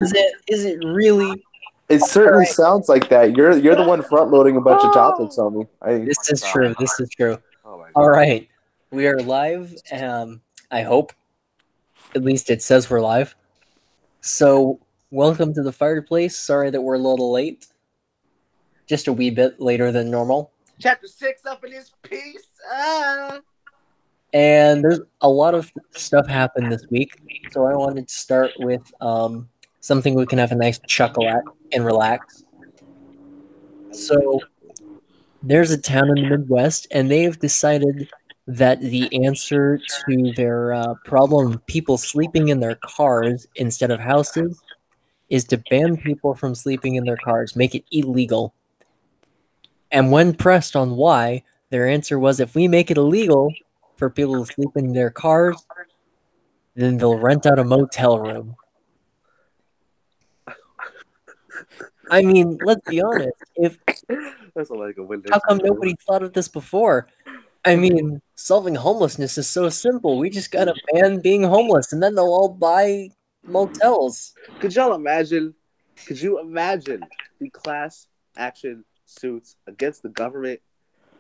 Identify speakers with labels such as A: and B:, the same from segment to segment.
A: Is it really?
B: It
A: All
B: certainly
A: right.
B: sounds like that. You're the one front loading a bunch of topics on me.
A: This
C: Oh my
A: is
C: god.
A: true. This is true.
C: Oh my
A: All
C: god.
A: right. We are live. I hope at least it says we're live. So, welcome to the fireplace. Sorry that we're a little late. Just a wee bit later than normal.
C: Chapter 6 up in this piece.
A: And there's a lot of stuff happened this week. So I wanted to start with something we can have a nice chuckle at and relax. So there's a town in the Midwest, and they've decided that the answer to their problem of people sleeping in their cars instead of houses is to ban people from sleeping in their cars, make it illegal. And when pressed on why, their answer was if we make it illegal for people to sleep in their cars, then they'll rent out a motel room. I mean, let's be honest. If
C: That's like a win
A: how
C: next
A: come
C: video.
A: nobody thought of this before? I mean, solving homelessness is so simple. We just gotta ban being homeless, and then they'll all buy motels.
C: Could y'all imagine? Could you imagine the class action suits against the government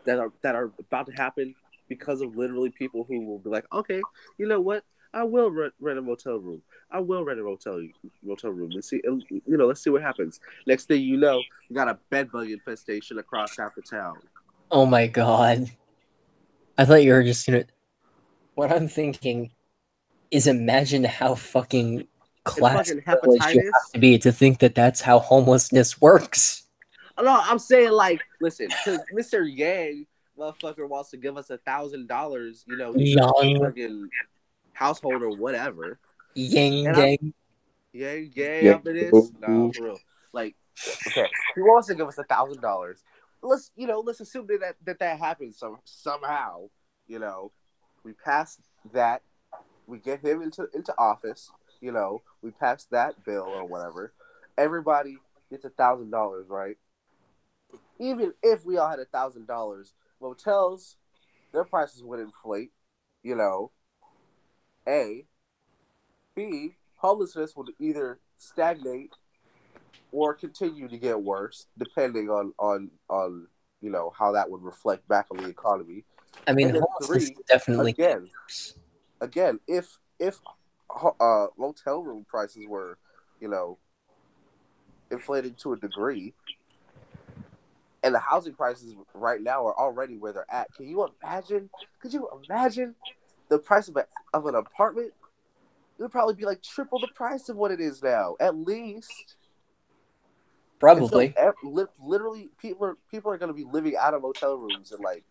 C: that are about to happen because of literally people who will be like, okay, you know what? I will rent a motel room. I will rent a motel room. Let's see, let's see what happens. Next thing you know, we got a bedbug infestation across half the town.
A: Oh my god! I thought you were just gonna. What I'm thinking is, imagine how fucking
C: And
A: class
C: fucking
A: privileged you have
C: hepatitis.
A: to be to think that that's how homelessness works.
C: No, I'm saying like, listen, because Mr. Yang, motherfucker, wants to give us $1,000. He's a
A: Young,
C: fucking household or whatever.
A: yang
C: And I'm
A: gang.
C: Yang gay
B: Yeah.
C: after this. No, for real. Like, okay, he wants to give us $1,000. Let's assume that happens somehow. You know, we pass that. We get him into office. We pass that bill or whatever. Everybody gets $1,000, right? Even if we all had $1,000, motels, their prices would inflate. You know, A. B. Homelessness would either stagnate or continue to get worse, depending on how that would reflect back on the economy.
A: I mean,
C: And then
A: homelessness is
C: three,
A: definitely
C: again,
A: worse.
C: if motel room prices were, you know, inflated to a degree, and the housing prices right now are already where they're at, can you imagine? Could you imagine the price of an apartment? It would probably be like triple the price of what it is now, at least. And so,
A: Probably.
C: literally, people are going to be living out of motel rooms and like,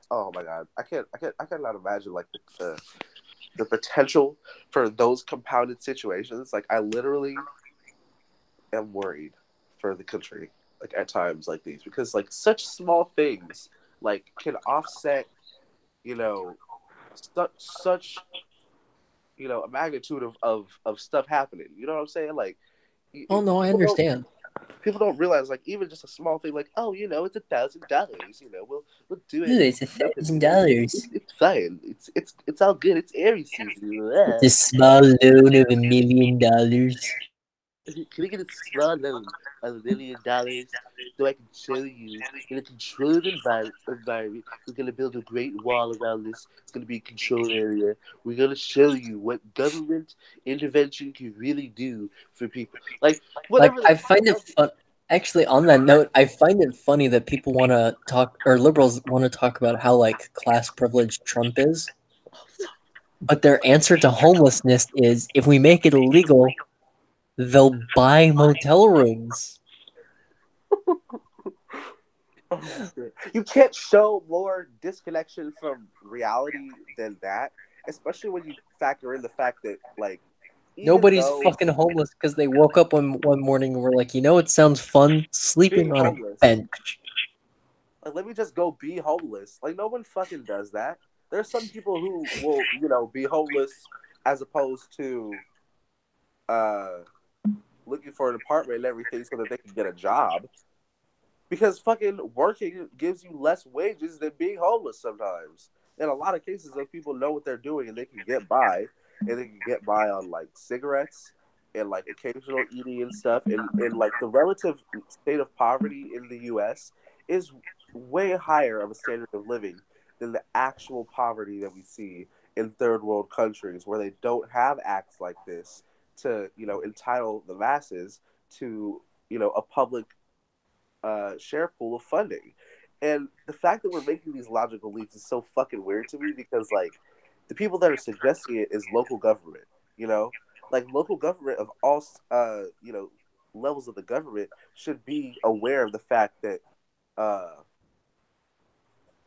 C: oh my god, I cannot imagine like the potential for those compounded situations. Like, I literally am worried for the country, like at times like these, because like such small things like can offset, you know, such a magnitude of stuff happening. You know what I'm saying? Like,
A: Oh no, I
C: people don't
A: understand.
C: realize like even just a small thing like, oh, it's $1,000. We'll do it.
A: Ooh, it's
C: Nothing.
A: $1,000.
C: It's fine. It's all good. It's Aries season.
A: It's a small loan of $1 million.
C: Can I get a small loan of $1 million so I can show you in a controlled environment? We're gonna build a great wall around this. It's gonna be a controlled area. We're gonna show you what government intervention can really do for people. Like
A: Like,
C: whatever the
A: I find it fun. Actually, on that note, I find it funny that people want to talk, or liberals want to talk about how like class privileged Trump is, but their answer to homelessness is if we make it illegal, they'll buy motel rooms.
C: Oh, shit. You can't show more disconnection from reality than that, especially when you factor in the fact that, like, even
A: Nobody's
C: though
A: fucking homeless because they woke up one morning and were like, you know, it sounds fun
C: being
A: sleeping on a
C: homeless,
A: bench.
C: like, let me just go be homeless. Like, no one fucking does that. There's some people who will, be homeless as opposed to uh, looking for an apartment and everything so that they can get a job. Because fucking working gives you less wages than being homeless sometimes. In a lot of cases, those people know what they're doing and they can get by. And they can get by on like cigarettes, and like occasional eating and stuff, and like the relative state of poverty in the U.S. is way higher of a standard of living than the actual poverty that we see in third world countries where they don't have acts like this to entitle the masses to a public share pool of funding. And the fact that we're making these logical leaps is so fucking weird to me because like the people that are suggesting it is local government, you know? Like local government of all levels of the government should be aware of the fact that uh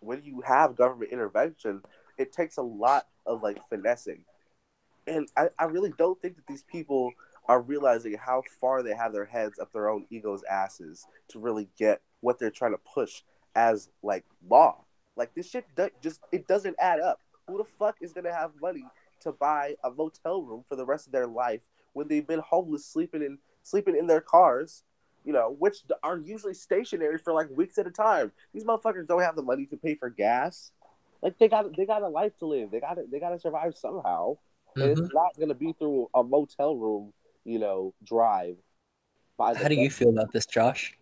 C: when you have government intervention, it takes a lot of like finessing, and I really don't think that these people are realizing how far they have their heads up their own ego's asses to really get what they're trying to push as like law. Like this shit just it doesn't add up. Who the fuck is gonna have money to buy a motel room for the rest of their life when they've been homeless, sleeping in their cars, which are usually stationary for like weeks at a time. These motherfuckers don't have the money to pay for gas. Like they got a life to live. They gotta survive somehow, and it's
A: Hmm.
C: not going to be through a motel room, drive by the
A: How do you
C: government.
A: feel about this, Josh?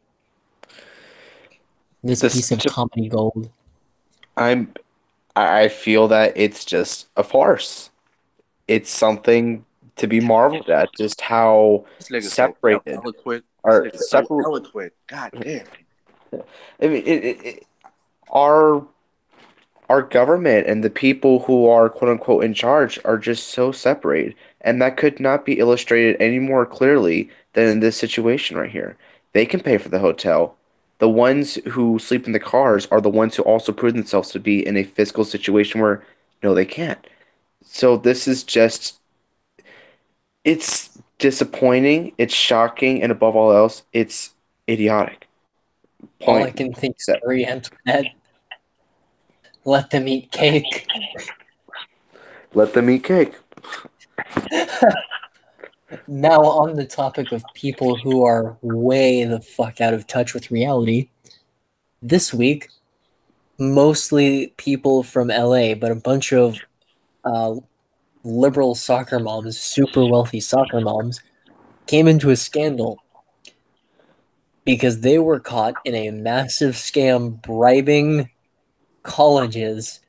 A: This
B: This
A: piece of comedy gold.
B: I'm I feel that it's just a farce. It's something to be marveled at, just how
C: This nigga's so
B: separated
C: eloquent. This
B: or
C: nigga's so
B: separate.
C: eloquent. God damn.
B: I mean, our our government and the people who are quote unquote in charge are just so separated, and that could not be illustrated any more clearly than in this situation right here. They can pay for the hotel. The ones who sleep in the cars are the ones who also prove themselves to be in a fiscal situation where no, they can't. So this is just it's disappointing, it's shocking, and above all else, it's idiotic.
A: All I
B: Point
A: can think is
B: set.
A: Marie Antoinette. Let them eat cake.
B: Let them eat cake.
A: Now, on the topic of people who are way the fuck out of touch with reality, this week, mostly people from LA, but a bunch of uh, liberal soccer moms, super wealthy soccer moms, came into a scandal because they were caught in a massive scam bribing colleges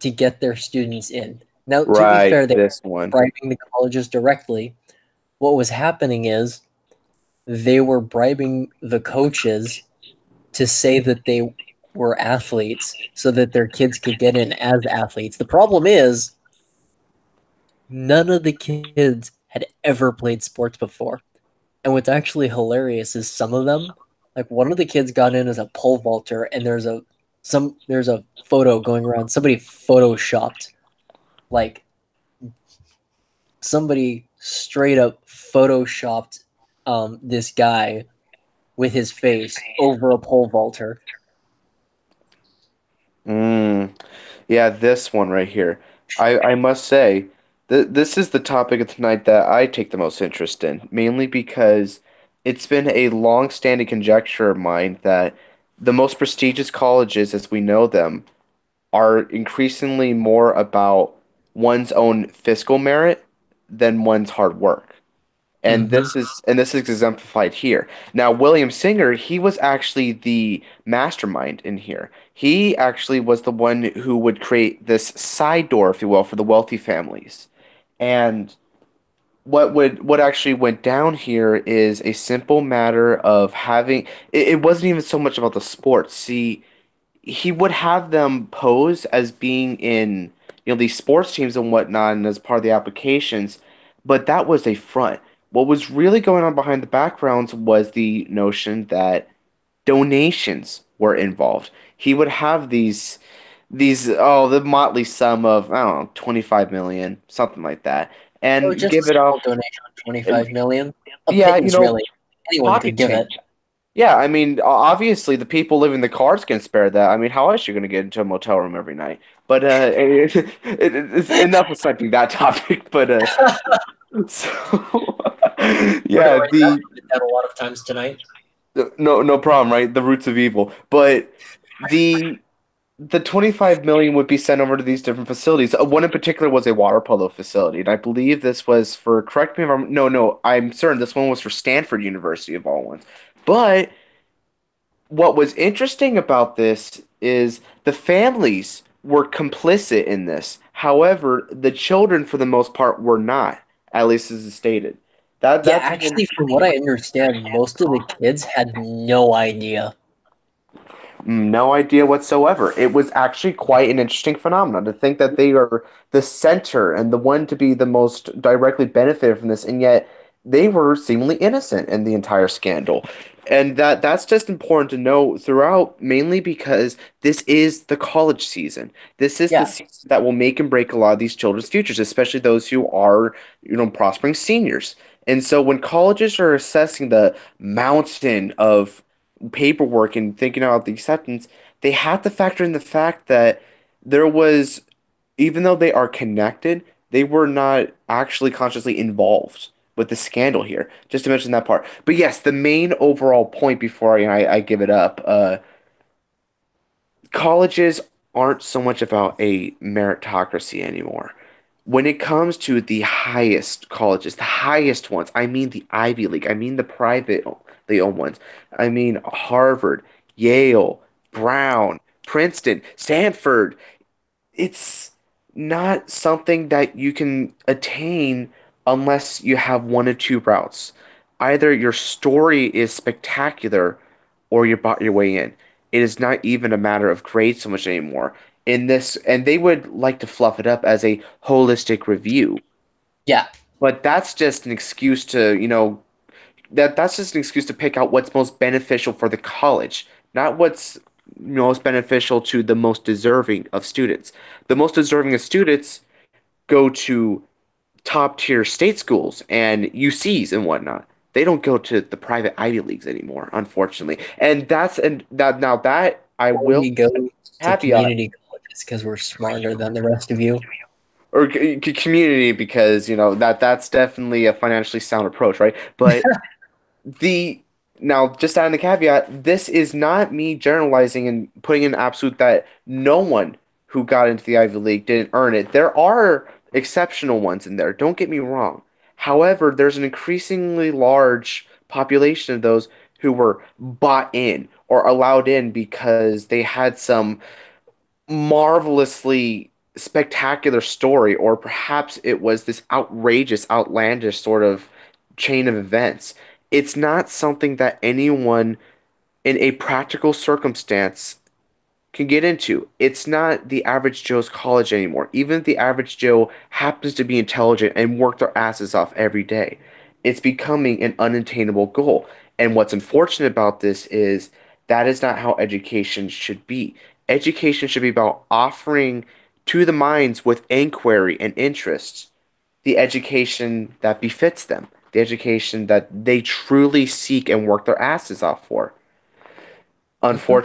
A: to get their students in. Now, to be
B: Right,
A: fair, they
B: this
A: were
B: one.
A: bribing the colleges directly. What was happening is they were bribing the coaches to say that they were athletes so that their kids could get in as athletes. The problem is none of the kids had ever played sports before. And what's actually hilarious is some of them, like one of the kids got in as a pole vaulter, and there's a photo going around. Somebody photoshopped, like somebody straight up photoshopped this guy with his face over a pole vaulter.
B: Mm. Yeah, this one right here. I must say, this is the topic of tonight that I take the most interest in, mainly because it's been a long-standing conjecture of mine that the most prestigious colleges, as we know them, are increasingly more about one's own fiscal merit than one's hard work.
A: Mm-hmm.
B: And this is exemplified here. Now, William Singer, he was actually the mastermind in here. He actually was the one who would create this side door, if you will, for the wealthy families. And what actually went down here is a simple matter of having it wasn't even so much about the sports. See, he would have them pose as being in these sports teams and whatnot and as part of the applications, but that was a front. What was really going on behind the backgrounds was the notion that donations were involved. He would have the motley sum of I don't know 25 million, something like that,
A: Or
B: and
A: just a
B: give it off.
A: small donation of
B: And
A: 25 million. A
B: yeah,
A: pittance, really. Anyone could
B: pocket
A: give it.
B: change. Yeah, I mean, obviously the people living in the cars can spare that. I mean, how else are you going to get into a motel room every night? But it's enough of citing that topic. But so
A: We're gonna
B: yeah,
A: write that
B: the
A: topic down a lot of times tonight.
B: no problem, right? The roots of evil. But the the 25 million would be sent over to these different facilities. One in particular was a water polo facility, and I believe this was for, correct me if I'm, no, I'm certain this one was for Stanford University of all ones. But what was interesting about this is the families were complicit in this. However, the children, for the most part, were not, at least as is stated.
A: Yeah,
B: That's
A: actually, from what I understand, most of the kids had no idea.
B: no idea whatsoever. It was actually quite an interesting phenomenon to think that they are the center and the one to be the most directly benefited from this, and yet they were seemingly innocent in the entire scandal. And that's just important to know throughout, mainly because this is the college season. This is the
A: Yeah,
B: season that will make and break a lot of these children's futures, especially those who are, prospering seniors. And so when colleges are assessing the mountain of paperwork and thinking about the acceptance, they have to factor in the fact that there was, even though they are connected, they were not actually consciously involved with the scandal here. Just to mention that part. But yes, the main overall point before I give it up, colleges aren't so much about a meritocracy anymore. When it comes to the highest colleges, the highest ones, I mean the Ivy League, I mean the privately owned ones, I mean Harvard, Yale, Brown, Princeton, Stanford, it's not something that you can attain unless you have one of two routes. Either your story is spectacular or you bought your way in. It is not even a matter of grades so much anymore. In this, and they would like to fluff it up as a holistic review,
A: yeah.
B: but that's just an excuse to, that's just an excuse to pick out what's most beneficial for the college, not what's most beneficial to the most deserving of students. The most deserving of students go to top tier state schools and UCs and whatnot. They don't go to the private Ivy Leagues anymore, unfortunately. And that I will
A: We go to
B: caveat
A: community colleges because we're smarter than the rest of you.
B: or community because that's definitely a financially sound approach, right? But the now just adding the caveat, this is not me generalizing and putting in absolute that no one who got into the Ivy League didn't earn it. There are exceptional ones in there, don't get me wrong. However, there's an increasingly large population of those who were bought in or allowed in because they had some marvelously spectacular story, or perhaps it was this outrageous, outlandish sort of chain of events. It's not something that anyone in a practical circumstance can get into. It's not the average Joe's college anymore. Even if the average Joe happens to be intelligent and work their asses off every day, it's becoming an unattainable goal. And what's unfortunate about this is that is not how education should be. Education should be about offering to the minds with inquiry and interest the education that befits them, the education that they truly seek and work their asses off for.
A: Mhm.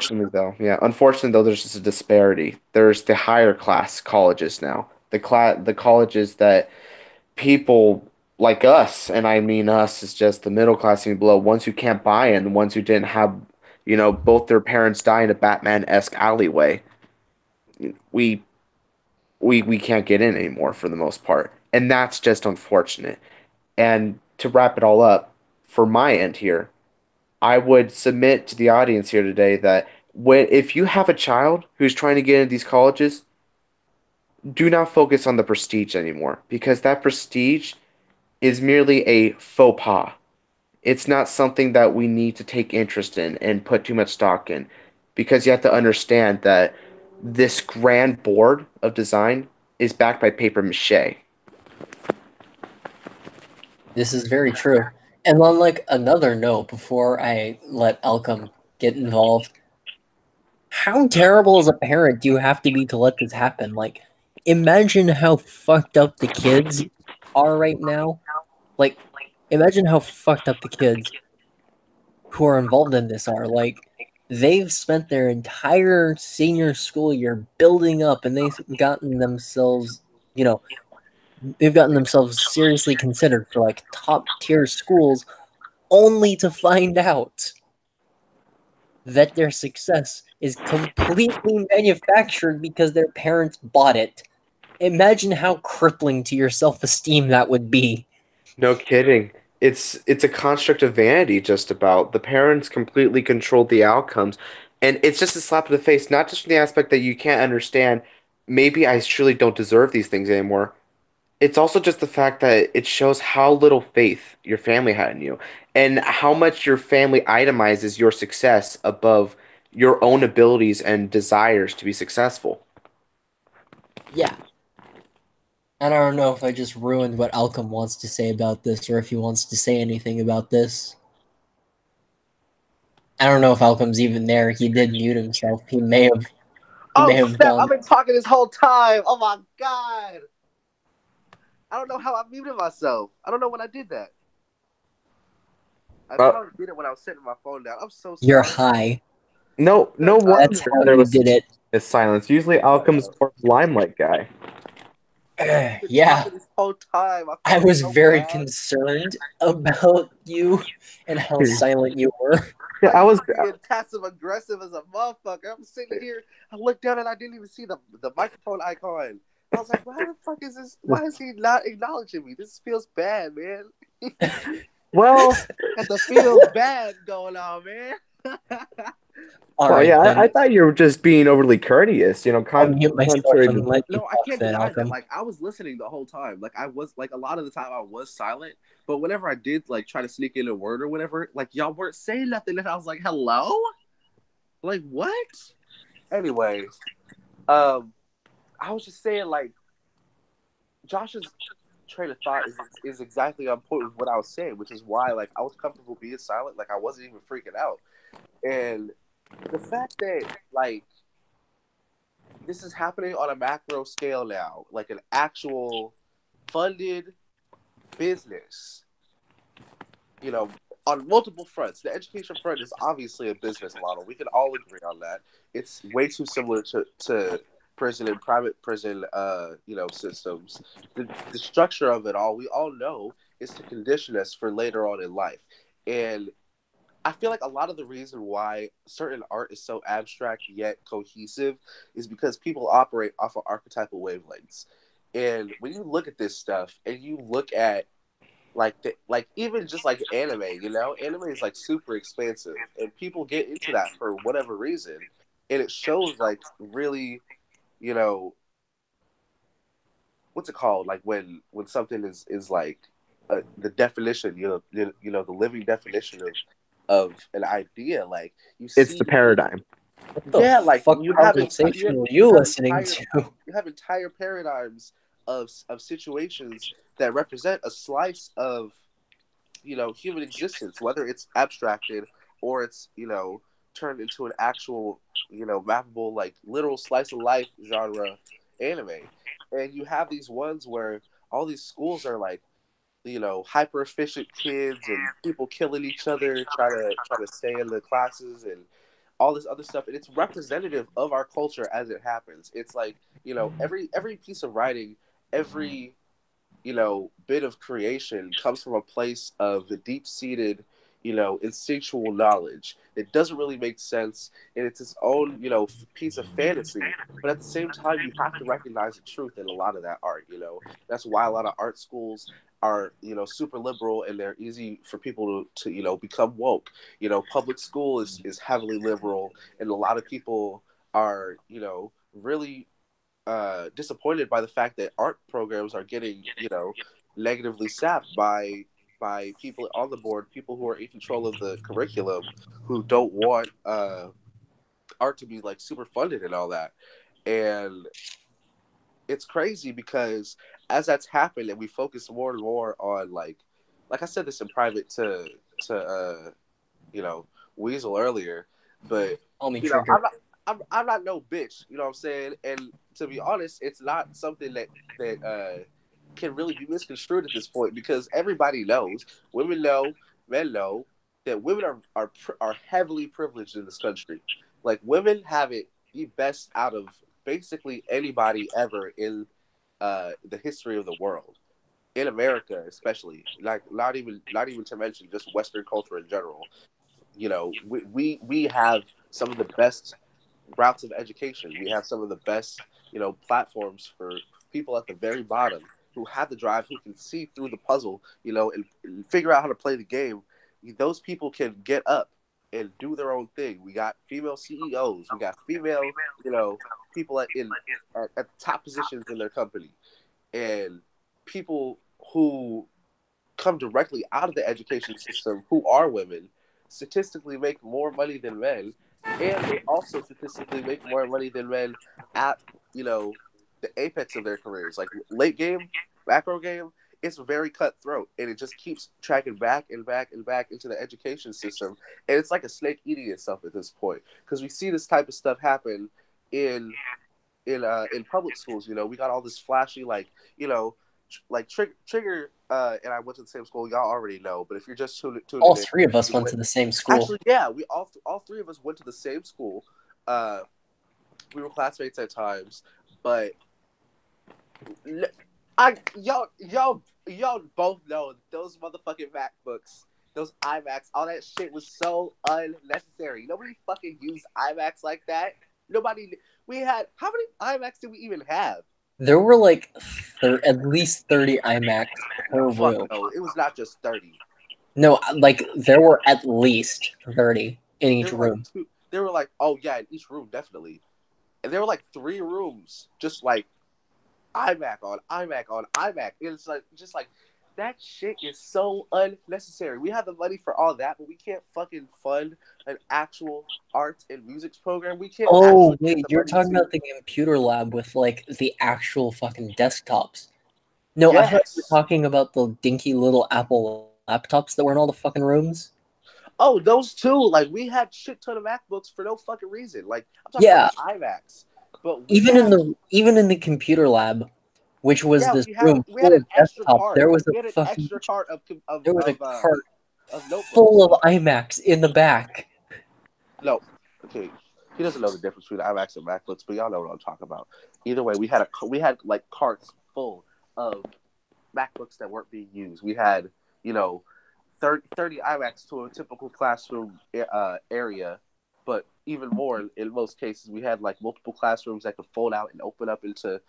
B: Unfortunately though, there's just a disparity. There's the higher class colleges now, the colleges that people like us, and I mean us is just the middle class and below, ones who can't buy in, the ones who didn't have, both their parents die in a Batman-esque alleyway. We we can't get in anymore for the most part, and that's just unfortunate. And to wrap it all up, for my end here, I would submit to the audience here today that if you have a child who's trying to get into these colleges, do not focus on the prestige anymore because that prestige is merely a faux pas. It's not something that we need to take interest in and put too much stock in because you have to understand that this grand board of design is backed by paper mache.
A: This is very true. And on like another note, before I let Elcom get involved, how terrible as a parent do you have to be to let this happen? Like, imagine how fucked up the kids are right now. Like, imagine how fucked up the kids who are involved in this are. Like, they've spent their entire senior school year building up, and you know, they've gotten themselves seriously considered for like top tier schools, only to find out that their success is completely manufactured because their parents bought it. Imagine how crippling to your self-esteem that would be.
B: No kidding. It's a construct of vanity just about. The parents completely controlled the outcomes. And it's just a slap in the face, not just from the aspect that you can't understand, maybe I truly don't deserve these things anymore. It's also just the fact that it shows how little faith your family had in you and how much your family itemizes your success above your own abilities and desires to be successful.
A: Yeah. And I don't know if I just ruined what Alchem wants to say about this or if he wants to say anything about this. I don't know if Alchem's even there. He did mute himself. He may
C: Oh
A: have
C: snap!
A: gone.
C: I've been talking this whole time. Oh my god! I don't know how I muted myself. I don't know when I did that. I
B: Uh,
C: probably did it when I was setting my phone down. I'm so
A: You're
C: sorry.
A: high.
B: no
A: That's
B: wonder
A: how
B: there
A: you
B: was
A: did it.
B: a silence. Usually Alchem's more of a limelight guy.
C: I've been
A: Yeah.
C: talking this whole time. I
A: I
C: feel
A: was
C: so
A: very
C: bad.
A: concerned about you and how silent you were.
B: Yeah,
C: Like
B: I was.
C: you being passive aggressive as a motherfucker. I'm sitting here. I looked down and I didn't even see the microphone icon. I was like, why the fuck is this? Why is he not acknowledging me? This feels bad, man.
B: Well,
C: Got the feels bad going on, man.
A: All
B: well,
A: right,
B: yeah, I
A: then.
B: thought you were just being overly courteous.
A: I'll mute myself
B: Contrary
A: and
B: to.
A: let you
C: No, I
A: talk
C: can't
A: then,
C: deny that.
A: Alchem.
C: Like I was listening the whole time. Like I was like a lot of the time I was silent. But whenever I did like try to sneak in a word or whatever, like y'all weren't saying nothing, and I was like, "Hello, like what?" Anyway, um, I was just saying like Josh's train of thought is exactly on point with what I was saying, which is why like I was comfortable being silent. Like I wasn't even freaking out, and the fact that like this is happening on a macro scale now, like an actual funded business, you know, on multiple fronts. The education front is obviously a business model. We can all agree on that. It's way too similar to prison and private prison, systems. The structure of it all, we all know, is to condition us for later on in life. And I feel like a lot of the reason why certain art is so abstract yet cohesive is because people operate off of archetypal wavelengths. And when you look at this stuff and you look at like even just like anime, anime is like super expansive and people get into that for whatever reason. And it shows like really, you know, what's it called? Like when something is like the definition, the living definition of an idea. Like you
B: It's
C: see,
B: the paradigm.
A: What the
C: yeah, like
A: fuck conversation were you listening to?
C: you have entire paradigms of situations that represent a slice of human existence, whether it's abstracted or it's turned into an actual mappable like literal slice of life genre anime. And you have these ones where all these schools are like hyper efficient kids and people killing each other trying to stay in the classes and all this other stuff, and it's representative of our culture as it happens. It's like every piece of writing, every bit of creation comes from a place of the deep seated, instinctual knowledge. It doesn't really make sense, and it's its own, piece of fantasy. But at the same time, you have to recognize the truth in a lot of that art. That's why a lot of art schools are, super liberal, and they're easy for people to become woke. Public school is heavily liberal, and a lot of people are, really disappointed by the fact that art programs are getting negatively sapped by people on the board, people who are in control of the curriculum, who don't want art to be like super funded and all that. And it's crazy because as that's happened and we focus more and more on like I said this in private to you know, Weasel earlier, but
A: Call me
C: you know,
A: triggered.
C: I'm not no bitch, you know what I'm saying? And to be honest, it's not something that can really be misconstrued at this point because everybody knows, women know, men know that women are heavily privileged in this country. Like women have it the best out of basically anybody ever in the history of the world, in America especially. Like not even to mention just Western culture in general. We have some of the best routes of education. We have some of the best, platforms for people at the very bottom who have the drive, who can see through the puzzle, and figure out how to play the game. Those people can get up and do their own thing. We got female CEOs. We got female, people at top positions in their company, and people who come directly out of the education system who are women statistically make more money than men, and they also statistically make more money than men at the apex of their careers, like late game, macro game. It's very cutthroat, and it just keeps tracking back and back and back into the education system, and it's like a snake eating itself at this point because we see this type of stuff happen in in public schools. We got all this flashy, like, like Trigger and I went to the same school. Y'all already know, but if you're just tuning
A: All
C: in,
A: three of us
C: we
A: went to the same school.
C: actually, yeah, we all three of us went to the same school. Uh, we were classmates at times, but y'all both know those motherfucking MacBooks, those iMacs, all that shit was so unnecessary. Nobody fucking used iMacs like that. Nobody. We had how many iMacs did we even have?
A: There were like at least 30 iMacs per
C: Fuck
A: room.
C: no, it was not just 30.
A: No, like there were at least 30 in
C: There
A: each
C: were like
A: room.
C: two. They were like, oh yeah, in each room definitely, and there were like 3 rooms, just like iMac on iMac on iMac. It's like just like that shit is so unnecessary. We have the money for all that, but we can't fucking fund an actual arts and music program. We can't
A: Oh,
C: actually get
A: wait,
C: the
A: you're
C: money
A: talking
C: to.
A: about the computer lab with like the actual fucking desktops. No, I thought you were
C: Yes.
A: talking about the dinky little Apple laptops that were in all the fucking rooms.
C: Oh, those two. Like we had shit ton of MacBooks for no fucking reason. Like I'm talking about
A: Yeah,
C: the iMacs, but we had
A: even in the computer lab, which was
C: yeah
A: this
C: we
A: room
C: had
A: full
C: an
A: of
C: extra
A: desktops,
C: cart. We had an
A: fucking
C: extra cart of
A: there was a cart
C: of
A: full
C: notebooks.
A: of iMacs in the back.
C: No, okay. He doesn't know the difference between iMacs and MacBooks, but y'all know what I'm talking about. Either way, we had like carts full of MacBooks that weren't being used. We had, you know, 30 iMacs to a typical classroom area, but even more in most cases, we had like multiple classrooms that could fold out and open up into,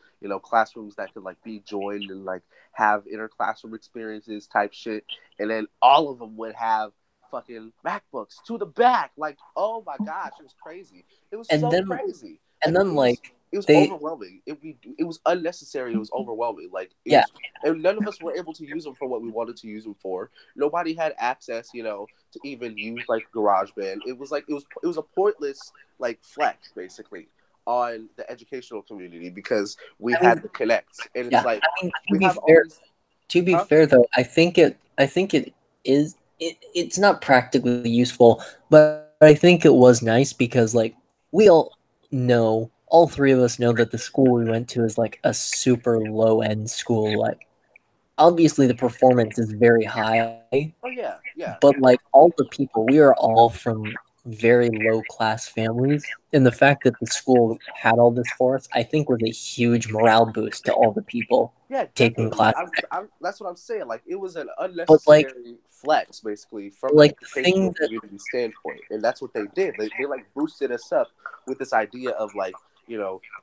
C: classrooms that could like be joined and like have interclassroom experiences type shit. And then all of them would have fucking MacBooks to the back. Like, oh my gosh, it was crazy. It was
A: And
C: so
A: then
C: crazy.
A: and
C: Like
A: then like
C: it was
A: they
C: overwhelming. It was unnecessary. It was overwhelming. Like it
A: yeah,
C: was, and none of us were able to use them for what we wanted to use them for. Nobody had access, to even use like GarageBand. It was like it was a pointless like flex basically on the educational community because we
A: I mean
C: had the connect, and it's
A: yeah,
C: like
A: I mean
C: we have all these.
A: to be
C: Huh?
A: fair though, I think it is it's not practically useful, but I think it was nice because like we all three of us know that the school we went to is like a super low end school. Like obviously the performance is very high,
C: Oh yeah, yeah,
A: but like all the people, we are all from very low class families. And the fact that the school had all this for us, I think was a huge morale boost to all the people
C: yeah.
A: taking
C: Definitely.
A: classes.
C: That's what I'm saying. Like it was an
A: But
C: unnecessary flex basically from an
A: like the
C: educational
A: thing that
C: community standpoint, and that's what they did. They like boosted us up with this idea of like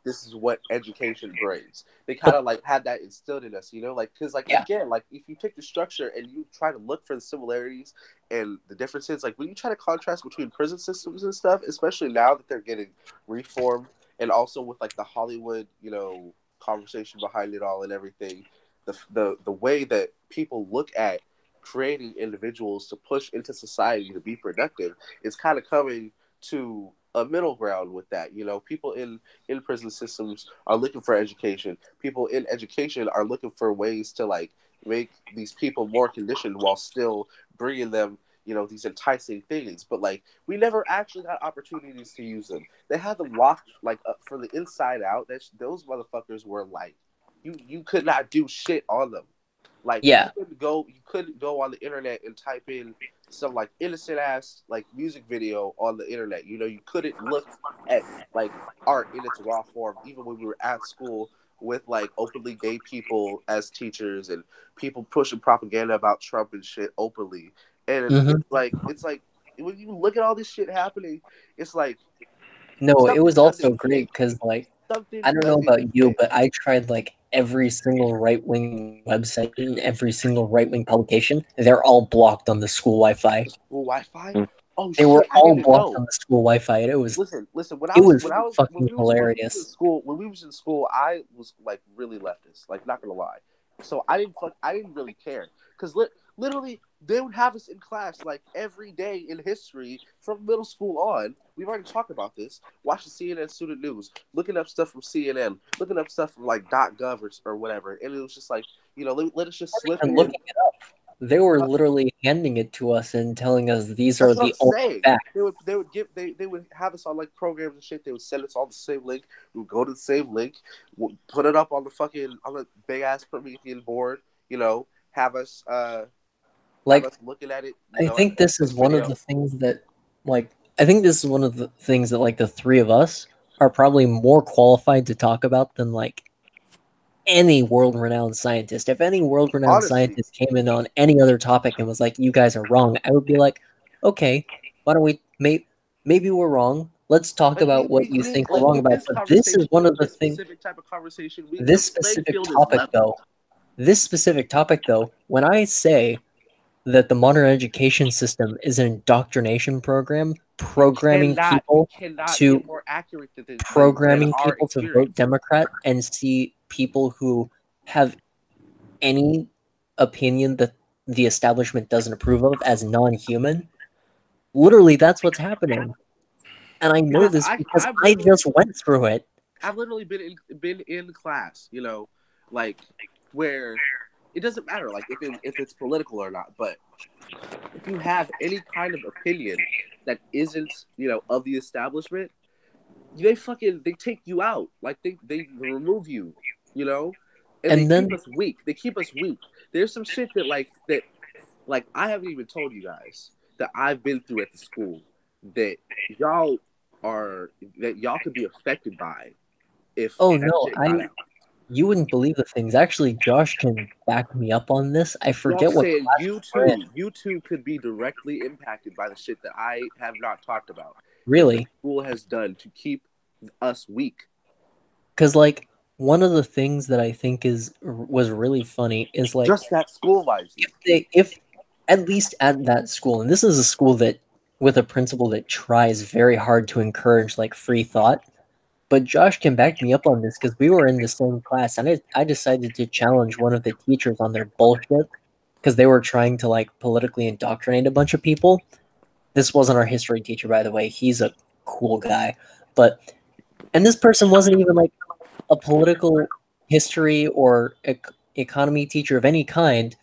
C: this is what education brings. They kind
A: but
C: of like had that instilled in us, like because like
A: yeah,
C: again, like if you take the structure and you try to look for the similarities and the differences, like when you try to contrast between prison systems and stuff, especially now that they're getting reformed, and also with like the Hollywood, conversation behind it all and everything, the way that people look at creating individuals to push into society to be productive is kind of coming to a middle ground with that. People in prison systems are looking for education. People in education are looking for ways to like make these people more conditioned while still bringing them these enticing things. But like we never actually got opportunities to use them. They had them locked like up from the inside out. Those motherfuckers were like you could not do shit on them. Like
A: yeah.
C: you couldn't go on the internet and type in some like innocent ass like music video on the internet. You couldn't look at like art in its raw form, even when we were at school with like openly gay people as teachers and people pushing propaganda about Trump and shit openly. And
A: Hmm.
C: it's like when you look at all this shit happening, it's like
A: No, it was
C: Something
A: also
C: doesn't
A: great
C: fit.
A: because, like,
C: Something
A: I don't know
C: doesn't
A: about you,
C: fit.
A: but I tried like every single right wing website and every single right wing publication. They're all blocked on the school Wi-Fi.
C: The school Wi-Fi.
B: Mm.
C: Oh
A: They were
C: shit! I
A: all
C: didn't
A: blocked
C: know.
A: on the school Wi-Fi, and
C: Listen.
A: it was
C: When
A: fucking
C: we was in
A: hilarious.
C: school, I was like really leftist. Like, not gonna lie. So I didn't really care because literally they would have us in class like every day in history from middle school on. We've already talked about this. Watching CNN student news, looking up stuff from CNN, looking up stuff from like .gov or whatever, and it was just like, let us just slip
A: And
C: in.
A: looking it up, they were literally handing it to us and telling us these are
C: That's what I'm
A: the only
C: saying.
A: facts.
C: They would have us on like programs and shit. They would send us all the same link. We would go to the same link, we'll put it up on the big ass Promethean board. Have us
A: Like,
C: looking at it.
A: I think this is
C: This
A: one of
C: video.
A: the things that, like, I think this is one of the things that, like, the three of us are probably more qualified to talk about than, like, any world-renowned scientist. If any world-renowned
C: Honestly,
A: scientist came in on any other topic and was like, "You guys are wrong," I would be like, "Okay, why don't we? Maybe we're wrong. Let's talk
C: like
A: about what you
C: we
A: think we're
C: like
A: wrong
C: with
A: about."
C: this
A: But this is
C: conversation,
A: one of the
C: this
A: things.
C: specific type of conversation, the
A: This
C: playing
A: specific
C: field is
A: topic,
C: level.
A: though. This specific topic, though. When I say that the modern education system is an indoctrination program,
C: You cannot
A: to
C: get more accurate than
A: programming
C: our
A: people to vote
C: experience.
A: Democrat and see people who have any opinion that the establishment doesn't approve of as non-human. Literally, that's what's happening. And I know
C: Because
A: this because I just went through it.
C: I've literally been in class, like where it doesn't matter like if it's political or not, but if you have any kind of opinion that isn't, of the establishment, they take you out. Like they remove you, you know? And they
A: And
C: keep
A: then
C: us weak. They keep us weak. There's some shit that I haven't even told you guys that I've been through at the school that y'all that y'all could be affected by if
A: oh
C: that
A: no,
C: shit got
A: I
C: out.
A: you wouldn't believe the things. Actually, Josh can back me up on this. I
C: So I'm
A: forget what
C: saying
A: class we were in.
C: you too could be directly impacted by the shit that I have not talked about that the
A: Really,
C: school has done to keep us weak.
A: because like one of the things that I think is was really funny is like
C: Just that school wise.
A: if at least at that school, and this is a school that with a principal that tries very hard to encourage like free thought. But Josh can back me up on this because we were in the same class, and I decided to challenge one of the teachers on their bullshit because they were trying to like politically indoctrinate a bunch of people. This wasn't our history teacher, by the way. He's a cool guy, but and this person wasn't even like a political history or economy teacher of any kind.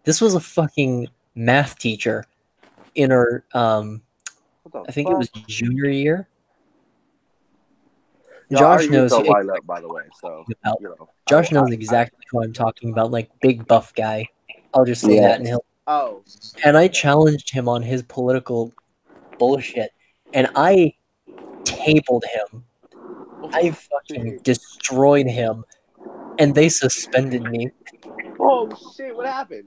A: This was a fucking math teacher in her
C: What the
A: I think it was
C: fuck?
A: junior year.
C: Y'all, our
A: Josh
C: ears
A: knows
C: don't
A: exactly
C: line up, by the way. So
A: about.
C: I
A: Josh
C: will.
A: knows exactly who I'm talking about, like big buff guy. I'll just say
B: Yeah.
A: that, and he'll.
C: Oh,
A: And I
C: okay.
A: challenged him on his political bullshit, and I tabled him. I
C: Oh
A: fucking
C: shit!
A: destroyed him, and they suspended me.
C: Oh shit! What happened?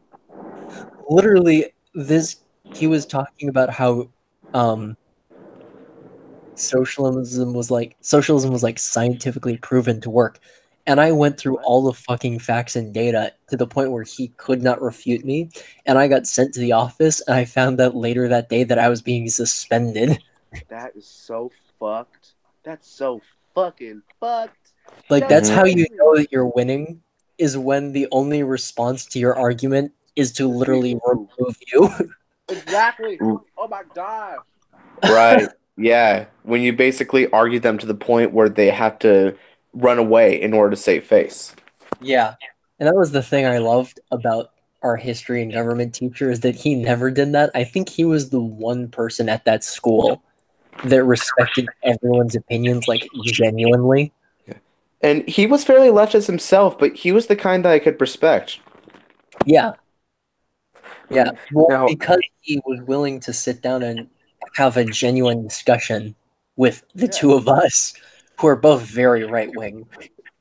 A: Literally, this he was talking about how um socialism was like scientifically proven to work. And I went through
C: What?
A: all the fucking facts and data to the point where he could not refute me. And I got sent to the office, and I found out later that day that I was being suspended.
C: That is so fucked. That's so fucking fucked.
A: Like,
C: That's
A: that's
B: Mhm.
A: how you
C: crazy.
A: know that you're winning, is when the only response to your argument is to
C: Just being
A: literally
C: removed.
A: remove you.
C: Exactly. Oh my gosh.
B: Right. Yeah. When you basically argue them to the point where they have to run away in order to save face.
A: Yeah. And that was the thing I loved about our history and government teacher is that he never did that. I think he was the one person at that school that respected everyone's opinions like genuinely.
B: And he was fairly leftist himself, but he was the kind that I could respect.
A: Yeah. Yeah. Well,
B: Now,
A: because he was willing to sit down and have a genuine discussion with the
C: Yeah.
A: two of us who are both very right wing.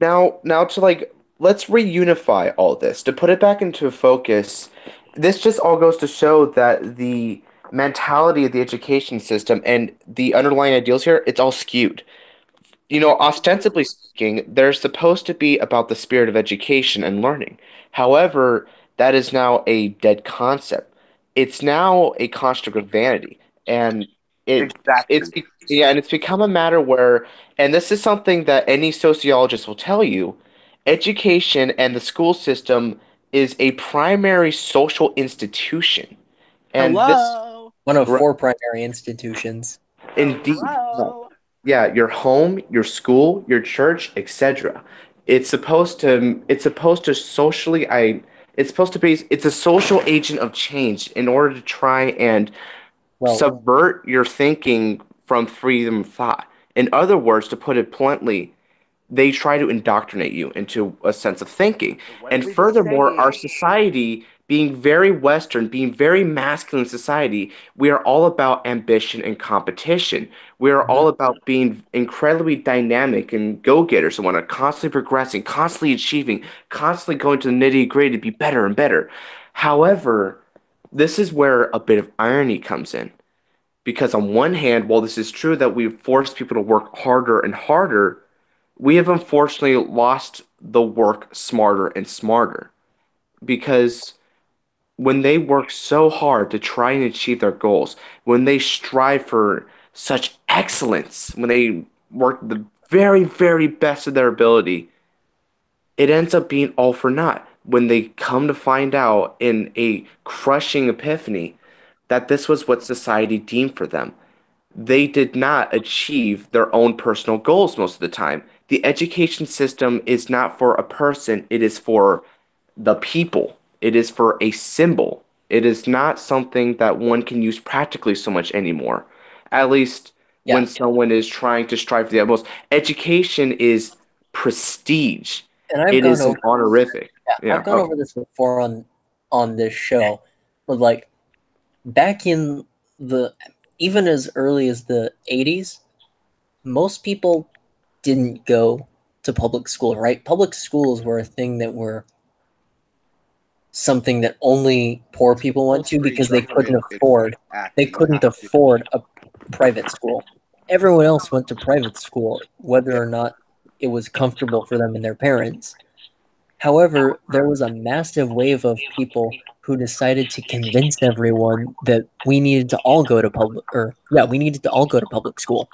B: now to like let's reunify all this to put it back into focus. This just all goes to show that the mentality of the education system and the underlying ideals here, it's all skewed. Ostensibly speaking, they're supposed to be about the spirit of education and learning. However, that is now a dead concept. It's now a construct of vanity, and
C: Exactly.
B: yeah, and it's become a matter where, and this is something that any sociologist will tell you, education and the school system is a primary social institution, and this,
C: Hello.
A: One of
B: right,
A: four primary institutions.
B: indeed.
C: Hello.
B: Yeah, your home, your school, your church, etc. It's supposed to socially I it's supposed to be it's a social agent of change in order to try and
A: Well,
B: subvert your thinking from freedom of thought. In other words, to put it bluntly, they try to indoctrinate you into a sense of thinking.
C: What did
B: And
C: we just
B: furthermore, our
C: say?
B: society, being very Western, being very masculine society, we are all about ambition and competition. We are
A: mhm.
B: all about being incredibly dynamic and go-getters and want to constantly progressing, constantly achieving, constantly going to the nitty-gritty to be better and better. However, this is where a bit of irony comes in. Because on one hand, while this is true that we've forced people to work harder and harder, we have unfortunately lost the work smarter and smarter because when they work so hard to try and achieve their goals, when they strive for such excellence, when they work the very, very best of their ability, it ends up being all for naught when they come to find out in a crushing epiphany that this was what society deemed for them. They did not achieve their own personal goals most of the time. The education system is not for a person, it is for the people. It is for a symbol. It is not something that one can use practically so much anymore. At least when
A: Yeah,
B: someone is trying to strive for the utmost. Education is prestige.
A: and I've
B: It
A: gone
B: is an
A: over
B: honorific.
A: yeah,
B: Yeah.
A: I've gone over this before on this show, but like back in the even as early as the 80s, most people didn't go to public school, right? Public schools were a thing that were something that only poor people went to
C: Compulsory
A: because
C: government.
A: they
C: Exactly. You
A: couldn't
C: have to.
A: afford a private school. Everyone else went to private school, whether
C: Yeah.
A: or not it was comfortable for them and their parents. However, there was a massive wave of people who decided to convince everyone that we needed to all go to we needed to all go to public school.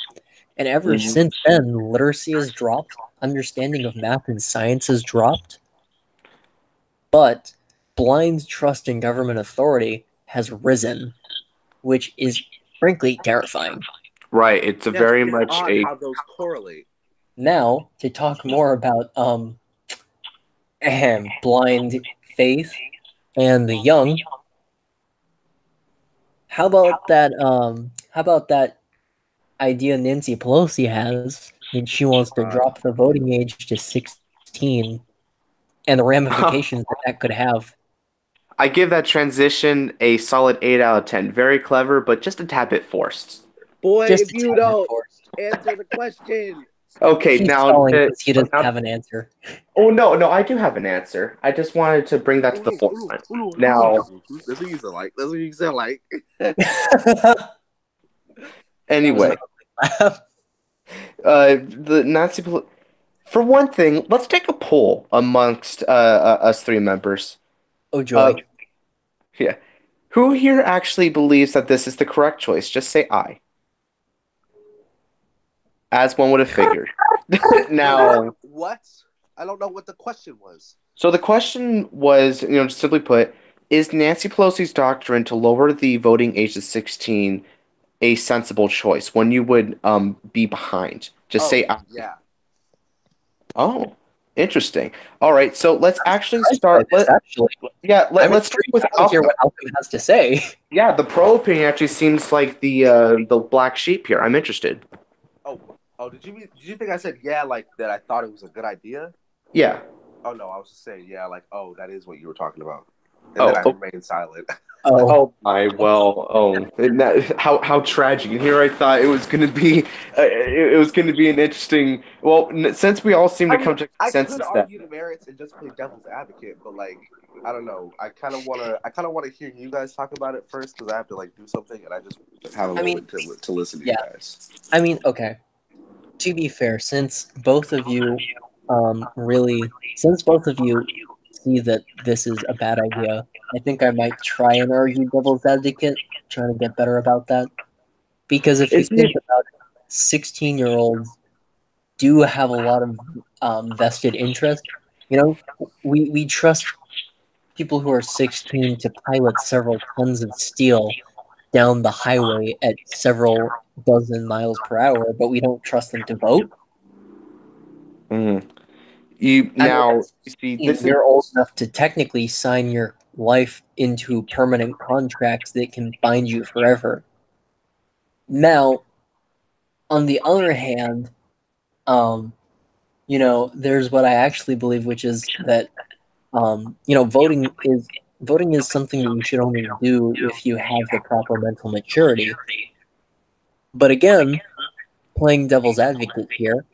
A: And ever
B: Mhm.
A: since then, literacy has dropped, understanding of math and science has dropped, but blind trust in government authority has risen, which is frankly terrifying.
B: Right. It's a
C: Yes,
B: very
C: it's
B: much
C: odd
B: a
C: how those correlate.
A: Now, to talk more about blind faith and the young, how about that idea Nancy Pelosi has that she wants to
C: Uh,
A: drop the voting age to 16 and the ramifications that that could have.
B: I give that transition a solid 8 out of 10. Very clever, but just a tad bit forced.
C: boy,
A: Just
C: if
A: a
C: you
A: tad bit
C: don't
A: forced.
C: answer the question.
B: Okay,
A: He's
B: now,
A: stalling because he doesn't
B: now,
A: have an answer.
B: oh no, no, I do have an answer. I just wanted to bring that to
C: Oh
B: the
C: no, oh no,
B: forefront.
C: oh no, oh no.
B: Now,
C: That's what you sound like. That's what you sound like.
A: That was an
B: anyway,
A: ugly laugh.
B: the for one thing, let's take a poll amongst us three members.
A: Oh
B: Uh,
A: joy.
B: yeah, who here actually believes that this is the correct choice? Just say "I," as one would have figured.
C: Wait, what?
B: Now,
C: What? I don't know what the question was.
B: so the question was, simply put, is Nancy Pelosi's doctrine to lower the voting age to 16 a sensible choice? One you would be behind. Just
C: Oh
B: say I.
C: yeah.
B: Oh, interesting. All right, so let's
A: I'm
B: actually
A: surprised by
B: start.
A: this, actually. I'm
B: Let's start
A: intrigued
B: with
A: to hear
B: Alchem.
A: what Alchem has to say.
B: Yeah, the pro opinion actually seems like the black sheep here. I'm interested.
C: Oh, oh. Did you think I said yeah, like that? I thought it was a good idea.
B: Yeah.
C: Oh no, I was just saying yeah, like oh, that is what you were talking about. and then I
B: Oh,
C: remained silent.
A: Oh,
B: oh my, well, how tragic. And here I thought it was going to be, it was going to be an interesting. Well, since we all seem
C: I
B: to
C: mean,
B: come to
C: I could
B: consensus that
C: argue the merits and just play devil's advocate, but like, I don't know. I kind of wanna hear you guys talk about it first because I have to like do something, and I just have a
A: I mean,
C: moment to listen to you
A: yeah.
C: guys.
A: I mean, okay. To be fair, since both of you see that this is a bad idea, I think I might try and argue devil's advocate, trying to get better about that. Because if you
B: is
A: think
B: it.
A: about it, 16-year-olds do have a lot of vested interest. You know, we trust people who are 16 to pilot several tons of steel down the highway at several dozen miles per hour, but we don't trust them to vote.
B: Mhm. You
A: I mean,
B: now
A: at
B: you see
A: 16,
B: this is.
A: you're old enough to technically sign your life into permanent contracts that can bind you forever. Now, on the other hand, um, there's what I actually believe, which is that voting is something that you should only do if you have the proper mental maturity. But again, playing devil's advocate here,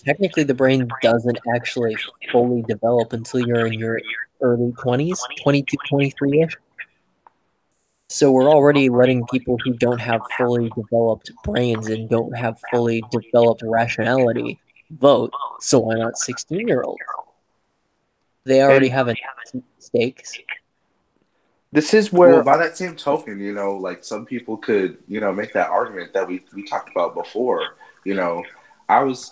A: technically the brain doesn't actually fully develop until you're in your early 20s, 22, 23-ish. So we're already letting people who don't have fully developed brains and don't have fully developed rationality vote. So why not 16-year-olds? They already
B: And
A: have a stakes.
B: this is
C: Well,
B: where.
C: by that same token, like some people could, make that argument that we talked about before. You know, I was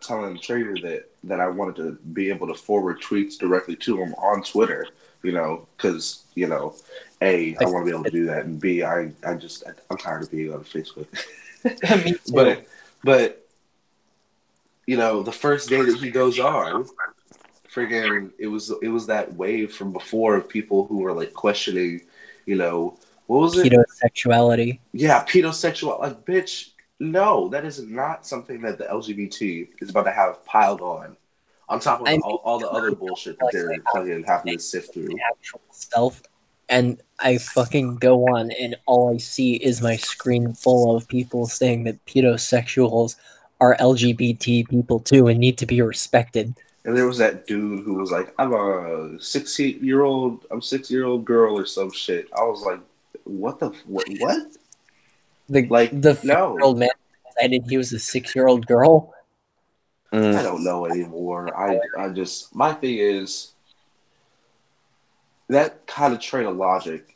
C: telling Trader that I wanted to be able to forward tweets directly to him on Twitter. Because a I
A: Like,
C: want to be able to do that, and b I'm tired of being on Facebook.
A: me too.
C: but but the first day that he goes on, friggin' it was that wave from before of people who were like questioning, what was it?
A: Pedosexuality.
C: Yeah, pedosexual. Like, bitch, no, that is not something that the LGBT is about to have piled on top of
A: I mean,
C: all the other bullshit that
A: like
C: they're fucking having to sift through.
A: actual self, and I fucking go on, and all I see is my screen full of people saying that pedosexuals are LGBT people too and need to be respected.
C: And there was that dude who was like, I'm 6-year-old girl or some shit. I was like, what?
A: The
C: Like,
A: the
C: no,
A: 50-year-old man decided he was a 6-year-old girl.
B: Mm,
C: I don't know anymore. I just my thing is that kind of train of logic,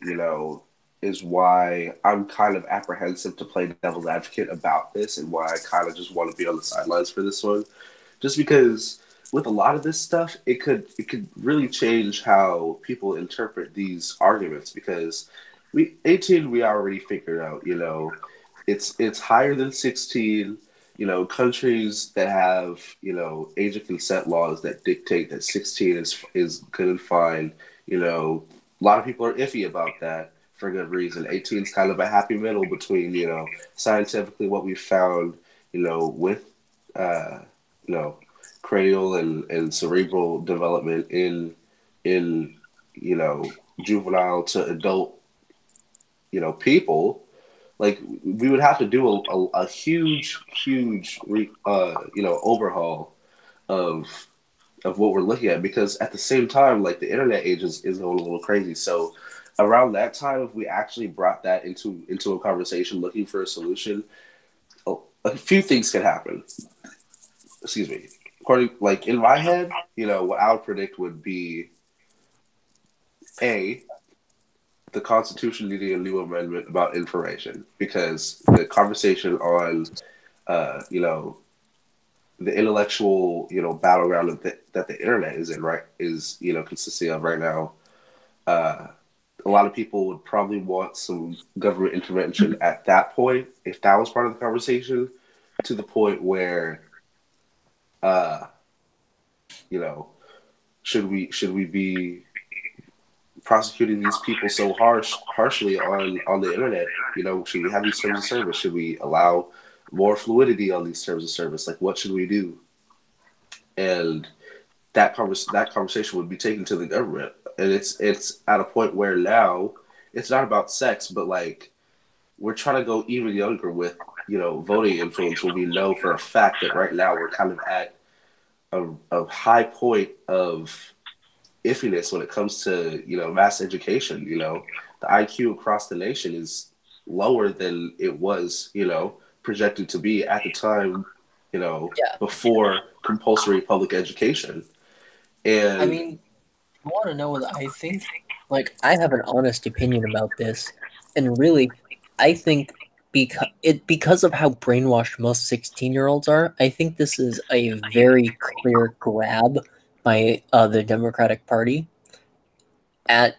C: is why I'm kind of apprehensive to play devil's advocate about this and why I kind of just want to be on the sidelines for this one. Just because with a lot of this stuff, it could really change how people interpret these arguments because 18 we already figured out, it's higher than 16. Countries that have age of consent laws that dictate that 16 is good and fine. A lot of people are iffy about that for good reason. 18 is kind of a happy middle between scientifically what we found with uh, you know cranial and cerebral development in juvenile to adult people. Like, we would have to do a huge overhaul of what we're looking at because at the same time, like, the internet age is going a little crazy. So around that time, if we actually brought that into a conversation looking for a solution, a few things could happen. Excuse me. According, like, in my head, what I would predict would be a the Constitution needing a new amendment about information because the conversation on you know the intellectual battleground that the internet is in right is consisting of right now. uh, a lot of people would probably want some government intervention at that point if that was part of the conversation, to the point where uh, you know should we be prosecuting these people so harshly on the internet? Should we have these terms of service? Should we allow more fluidity on these terms of service? Like, what should we do? And that conversation would be taken to the government. and it's at a point where now it's not about sex, but like we're trying to go even younger with voting influence when we know for a fact that right now we're kind of at a high point of iffiness when it comes to mass education. The IQ across the nation is lower than it was projected to be at the time
A: Yeah.
C: before compulsory public education.
A: I
C: And
A: mean, you want to know what I think? Like, I have an honest opinion about this, and really, I think because of how brainwashed most 16-year-olds are, I think this is a very clear grab by the Democratic Party at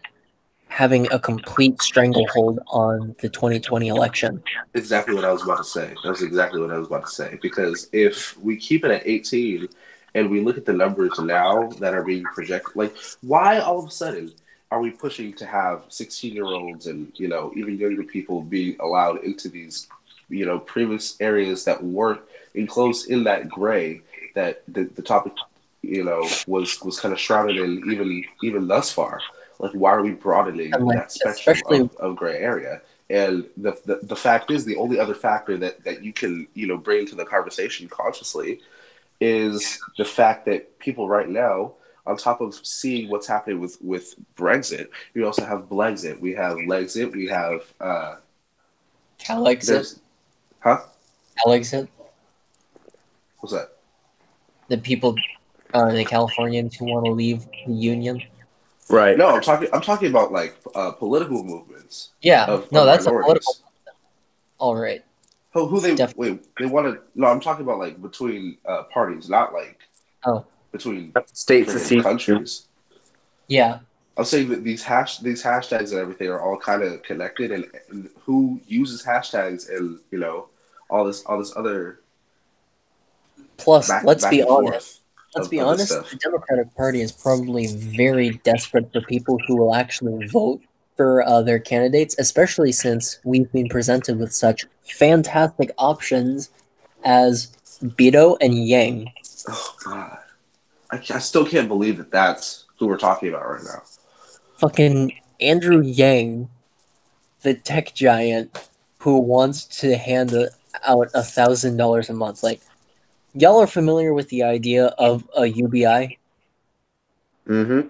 A: having a complete stranglehold on the 2020 election.
C: exactly what I was about to say. That was exactly what I was about to say. Because if we keep it at 18 and we look at the numbers now that are being projected, like, why all of a sudden are we pushing to have 16-year-olds and, even younger people be allowed into these, previous areas that weren't enclosed in that gray that the topic, was kind of shrouded in even thus far? Like, why are we broadening
A: And like,
C: that spectrum
A: especially
C: of gray area? And the fact is, the only other factor that you can bring into the conversation consciously is the fact that people right now, on top of seeing what's happening with Brexit, we also have Blexit, we have Lexit, we have
A: Calexit,
C: there's huh
A: Calexit,
C: what's that?
A: the people, the Californians who want to leave the union.
B: Right.
C: No, I'm talking about like political movements
A: Yeah,
C: of
A: no, that's a political.
C: minorities.
A: All right,
C: Who they
A: definitely.
C: wait? They want to? No, I'm talking about like between parties, not like
A: Oh,
C: between
B: State
C: friggin'
B: secession.
C: countries.
A: yeah.
C: I'm saying that these hashtags and everything are all kind of connected, and who uses hashtags and all this other
A: Plus,
C: back and forth
A: let's be
C: of this
A: honest, the
C: stuff.
A: Democratic Party is probably very desperate for people who will actually vote for their candidates, especially since we've been presented with such fantastic options as Beto and Yang.
C: Oh God, I still can't believe that that's who we're talking about right now.
A: Fucking Andrew Yang, the tech giant who wants to hand out $1,000 a month. Like, y'all are familiar with the idea of a UBI,
B: Mm-hmm.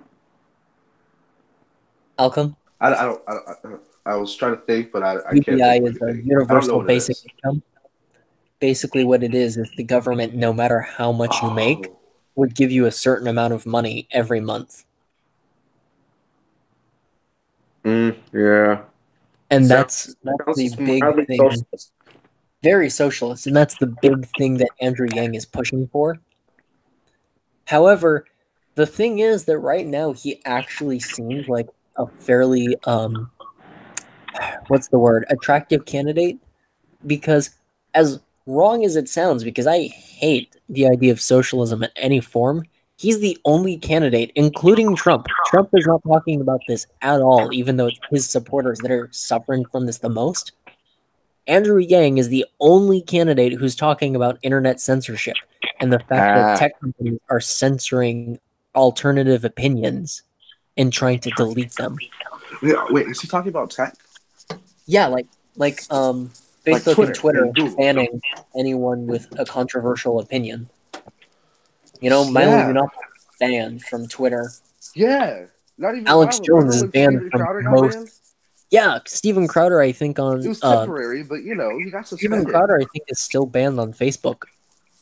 A: Malcolm?
C: I was trying to think, but I can't
A: UBI
C: think of
A: is a
C: anything. I don't know
A: universal
C: what it
A: basic
C: is.
A: income. Basically, what it is the government, no matter how much you make,
C: Oh,
A: would give you a certain amount of money every month.
B: Yeah.
A: And that's the
B: Sounds
A: big
B: mildly
A: thing,
B: socialist.
A: very socialist, and that's the big thing that Andrew Yang is pushing for. However, the thing is that right now he actually seems like a fairly what's the word, attractive candidate, because as wrong as it sounds, because I hate the idea of socialism in any form, he's the only candidate, including Trump. Trump is not talking about this at all, even though it's his supporters that are suffering from this the most. Andrew Yang is the only candidate who's talking about internet censorship and the fact that
B: Ah.
A: tech companies are censoring alternative opinions and trying to delete them.
C: wait, is he talking about tech?
A: Yeah, like
C: Like
A: Facebook and
C: Twitter
A: Twitter
C: and Google?
A: banning anyone with a controversial opinion. You know, Milo
C: Yeah,
A: Yiannopoulos is banned from Twitter.
C: yeah. Not even
A: Alex
C: Milo. Remember
A: Jones is
C: when
A: banned
C: Steven
A: from
C: Crowder got
A: most.
C: banned?
A: Yeah, Steven Crowder, I think
C: It
A: on
C: was temporary, but he got
A: Steven
C: suspended.
A: Crowder, I think is still banned on Facebook.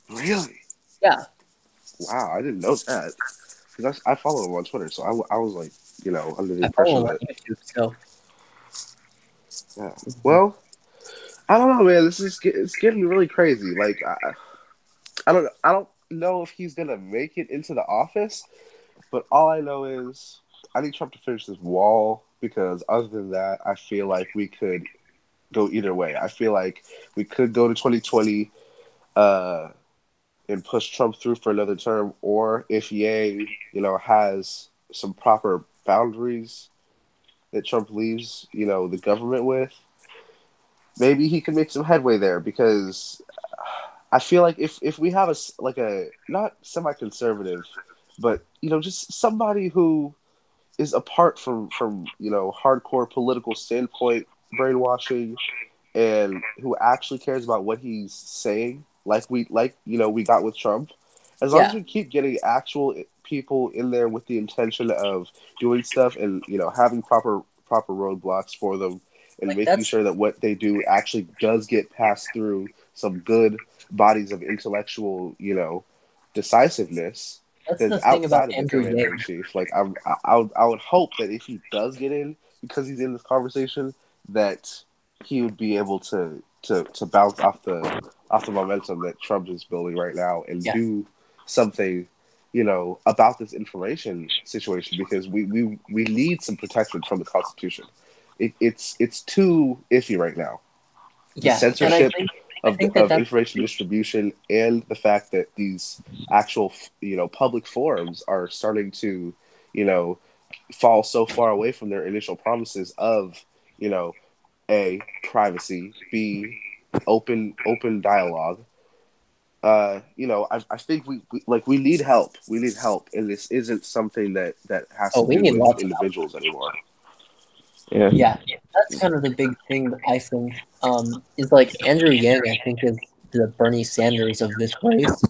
C: Really?
A: Yeah,
C: Wow, I didn't know that. Because I follow him on Twitter, so I was like, under the
A: I follow
C: impression
A: him on
C: that,
A: YouTube. So
C: yeah. Well, I don't know, man. It's getting really crazy. Like, I don't know if he's gonna make it into the office, but all I know is I need Trump to finish this wall because other than that, I feel like we could go either way. I feel like we could go to 2020 uh, and push Trump through for another term, or if Yang, has some proper boundaries that Trump leaves, the government with, maybe he can make some headway there because I feel like if we have like a not semi-conservative, but just somebody who is apart from hardcore political standpoint brainwashing, and who actually cares about what he's saying, we got with Trump. As long as
A: Yeah,
C: we keep getting actual people in there with the intention of doing stuff, and having proper roadblocks for them, and
A: like
C: making sure that what they do actually does get passed through some good bodies of intellectual decisiveness,
A: that's
C: that's
A: the thing about
C: outside of the
A: Andrew
C: commander in
A: Yang.
C: chief. Like I would hope that if he does get in, because he's in this conversation, that he would be able to bounce off the momentum that Trump is building right now, and
A: Yeah,
C: do something, about this information situation, because we need some protection from the Constitution. It's too iffy right now. The
A: yeah, and I
C: censorship
A: think I
C: of
A: think that
C: of
A: that's
C: information distribution, and the fact that these actual public forums are starting to you know fall so far away from their initial promises of you know a privacy, b open dialogue. I think we need help. We need help, and this isn't something that has
A: oh,
C: to
A: we
C: do
A: need
C: with
A: lots of help.
C: individuals anymore. Yeah.
A: Yeah, that's kind of the big thing that I think is like Andrew Yang. I think is the Bernie Sanders of this race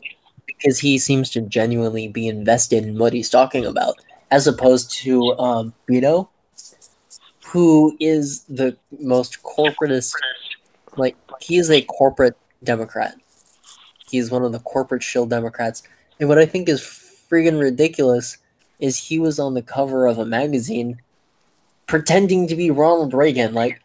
A: because he seems to genuinely be invested in what he's talking about, as opposed to Beto, who is the most corporatist. Like he is a corporate Democrat. He's one of the corporate shill Democrats. And what I think is friggin' ridiculous is he was on the cover of a magazine pretending to be Ronald Reagan. Like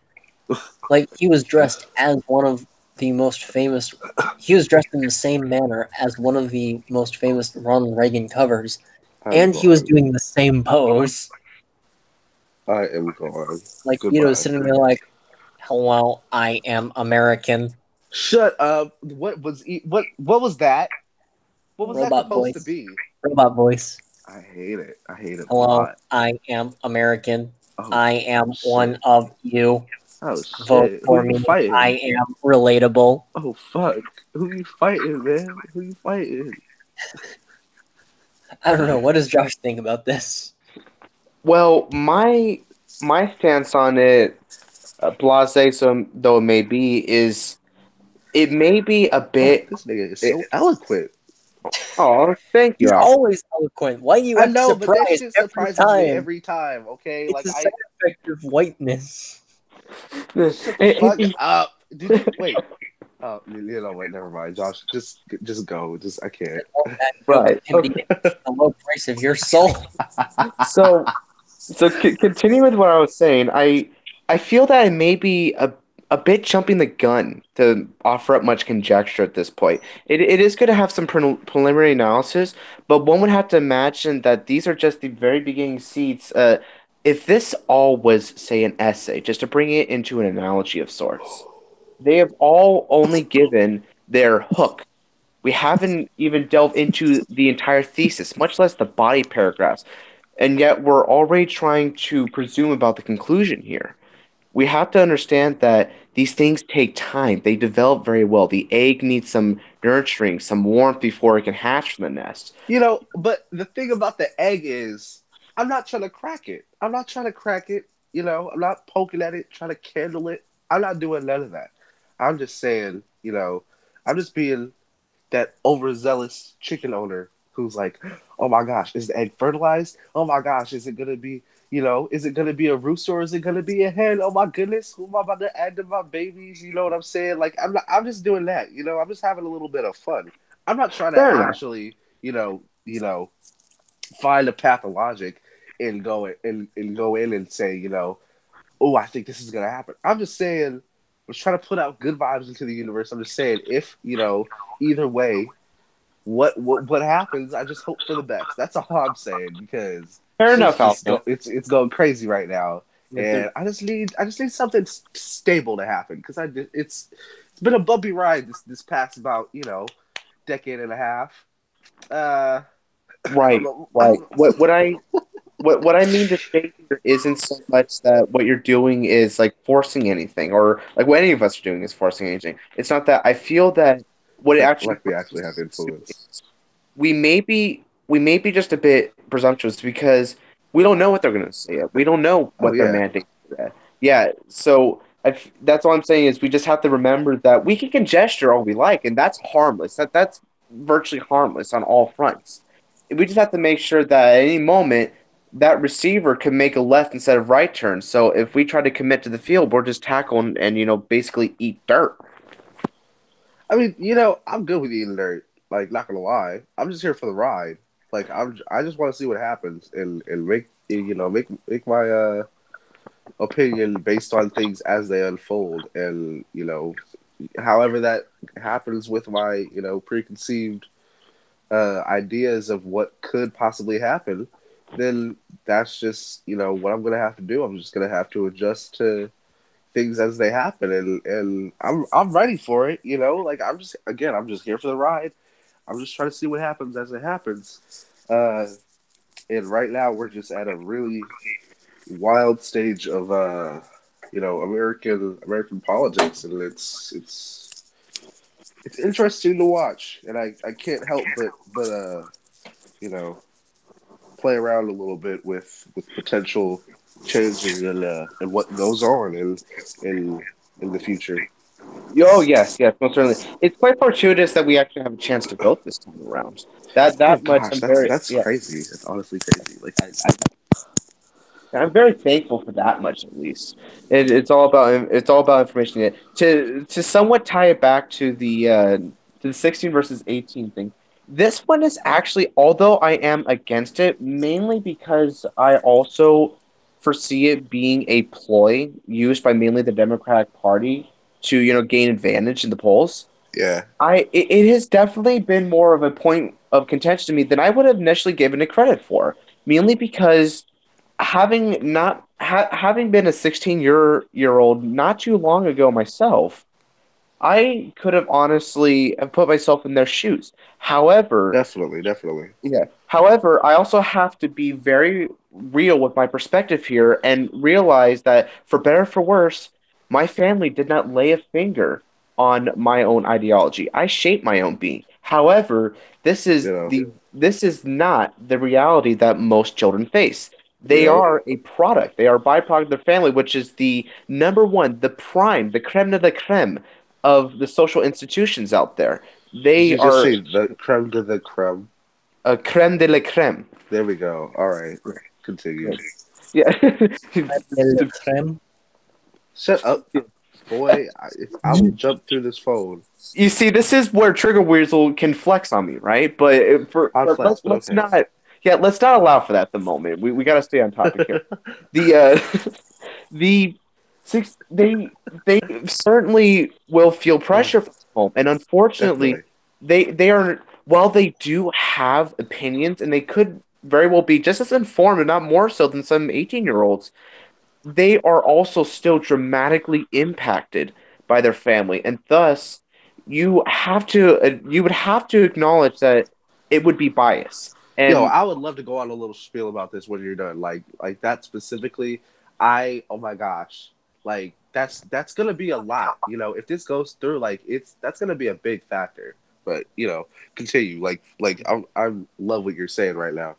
A: he was dressed as one of the most famous. He was dressed in the same manner as one of the most famous Ronald Reagan covers,
C: I'm
A: and he was
C: gone.
A: doing the same pose.
C: I am gone.
A: Like Vito was
C: Goodbye.
A: sitting there, like, "Hello, I am American."
C: Shut up. What was that? What was that
A: Robot
C: supposed to
A: voice.
C: be?
A: Robot voice.
C: I hate it. I hate it a
A: Hello,
C: lot.
A: I am American.
C: Oh,
A: I
C: oh
A: am one
C: shit.
A: of you.
C: Oh
A: Vote
C: shit. Who
A: for
C: you
A: me.
C: fighting?
A: I am relatable.
C: Oh fuck. Who you fighting, man? Who you fighting?
A: I don't know. What does Josh think about this?
B: Well, my stance on it, blase so though it may be, is it may be a
C: Fuck,
B: bit.
C: this nigga is
B: It,
C: so eloquent.
B: oh, thank you,
A: He's
B: Al.
A: always eloquent. Why do you
C: I
A: act
C: know, but that
A: surprised
C: shit
A: every
C: surprises me
A: time?
C: every time. Okay,
A: It's
C: like
A: a side effect of whiteness.
C: shut the fuck up. Did you wait? Oh, what? Never mind, Josh. Just go. Just I can't.
A: All that joke
B: Right.
A: can be
B: Okay.
A: the low price of your soul.
B: So continue with what I was saying. I feel that it may be a bit jumping the gun to offer up much conjecture at this point. It is going to have some preliminary analysis, but one would have to imagine that these are just the very beginning seeds. If this all was, say, an essay, just to bring it into an analogy of sorts, they have all only given their hook. We haven't even delved into the entire thesis, much less the body paragraphs, and yet we're already trying to presume about the conclusion here. We have to understand that these things take time. They develop very well. The egg needs some nurturing, some warmth before it can hatch from the nest.
C: But the thing about the egg is, I'm not trying to crack it. I'm not trying to crack it. I'm not poking at it, trying to candle it. I'm not doing none of that. I'm just saying, I'm just being that overzealous chicken owner who's like, oh my gosh, is the egg fertilized? Oh my gosh, is it gonna be a rooster, or is it gonna be a hen? Oh my goodness, who am I about to add to my babies? You know what I'm saying? Like I'm just doing that. I'm just having a little bit of fun. I'm not trying to
B: Fair enough.
C: actually, find a pathologic and go in and say, oh, I think this is gonna happen. I'm just saying, I'm just trying to put out good vibes into the universe. I'm just saying, if either way, what happens, I just hope for the best. That's all I'm saying, because
B: Fair
C: shit's
B: enough,
C: just
B: Alfred.
C: it's going crazy right now,
B: Yeah,
C: and I just need something stable to happen, because it's been a bumpy ride this past about decade and a half. Uh, I don't
B: right,
C: know. I
B: right.
C: don't
B: What I mean to say here isn't so much that what you're doing is like forcing anything, or like what any of us are doing is forcing anything. It's not that. I feel that what it actually
C: like we
B: comes
C: actually have
B: to
C: influence.
B: we may be just a bit presumptuous because We don't know what they're going to say yet. We don't know
C: Oh
B: what their
C: yeah,
B: mandate is yet. Yeah, so that's all I'm saying is we just have to remember that we can gesture all we like, and that's harmless. That's virtually harmless on all fronts. We just have to make sure that at any moment that receiver can make a left instead of right turn. So if we try to commit to the field, we're just tackling and basically eat dirt.
C: I mean, I'm good with eating dirt. Like, not gonna lie, I'm just here for the ride. Like, I just want to see what happens and make my opinion based on things as they unfold, and however that happens with my preconceived ideas of what could possibly happen, then that's just what I'm gonna have to do. I'm just gonna have to adjust to things as they happen, and I'm ready for it. Like I'm just here for the ride. I'm just trying to see what happens as it happens. Uh, and right now we're just at a really wild stage of American politics, and it's interesting to watch, and I can't help but you know play around a little bit with potential changes and what goes on in in the future.
B: Oh yes, yes, most certainly. It's quite fortuitous that we actually have a chance to vote this time around.
C: Oh
B: That much
C: gosh,
B: I'm
C: that's
B: very
C: that's
B: yeah.
C: crazy. That's honestly crazy. Like
B: I'm very thankful for that much at least. It's all about information. To somewhat tie it back to the 16 versus 18 thing. This one is actually, although I am against it, mainly because I also foresee it being a ploy used by mainly the Democratic Party to gain advantage in the polls.
C: yeah,
B: It has definitely been more of a point of contention to me than I would have initially given it credit for, mainly because having been a 16-year old not too long ago myself, I could have honestly have put myself in their shoes. However,
C: definitely, definitely.
B: yeah. However, I also have to be very real with my perspective here and realize that for better or for worse, my family did not lay a finger on my own ideology. I shape my own being. However,
C: You know,
B: this is not the reality that most children face.
C: you
B: They
C: know.
B: are a product. They are a byproduct of their family, which is the number one, the prime, the creme de la creme of the social institutions out there.
C: Did
B: They
C: you just
B: are
C: say the creme de the creme?
B: a creme de la creme.
C: There we go. All right, continue.
B: Yeah.
A: De la crème.
C: Shut up, boy. I will jump through this phone.
B: You see, this is where Trigger Weasel can flex on me, right? But
C: Hot flex, but
B: let's
C: okay.
B: not, yeah, let's not allow for that at the moment. We got to stay on topic here. The the six they certainly will feel
C: Oh,
B: pressure from home, and unfortunately,
C: definitely.
B: they are while they do have opinions, and they could very well be just as informed, and not more so than some 18-year-olds. They are also still dramatically impacted by their family, and thus you would have to acknowledge that it would be bias.
C: Yo,
B: And
C: I would love to go on a little spiel about this when you're done. Like that specifically. I Oh my gosh, like that's gonna be a lot. If this goes through, like that's gonna be a big factor. But continue. Like I love what you're saying right now.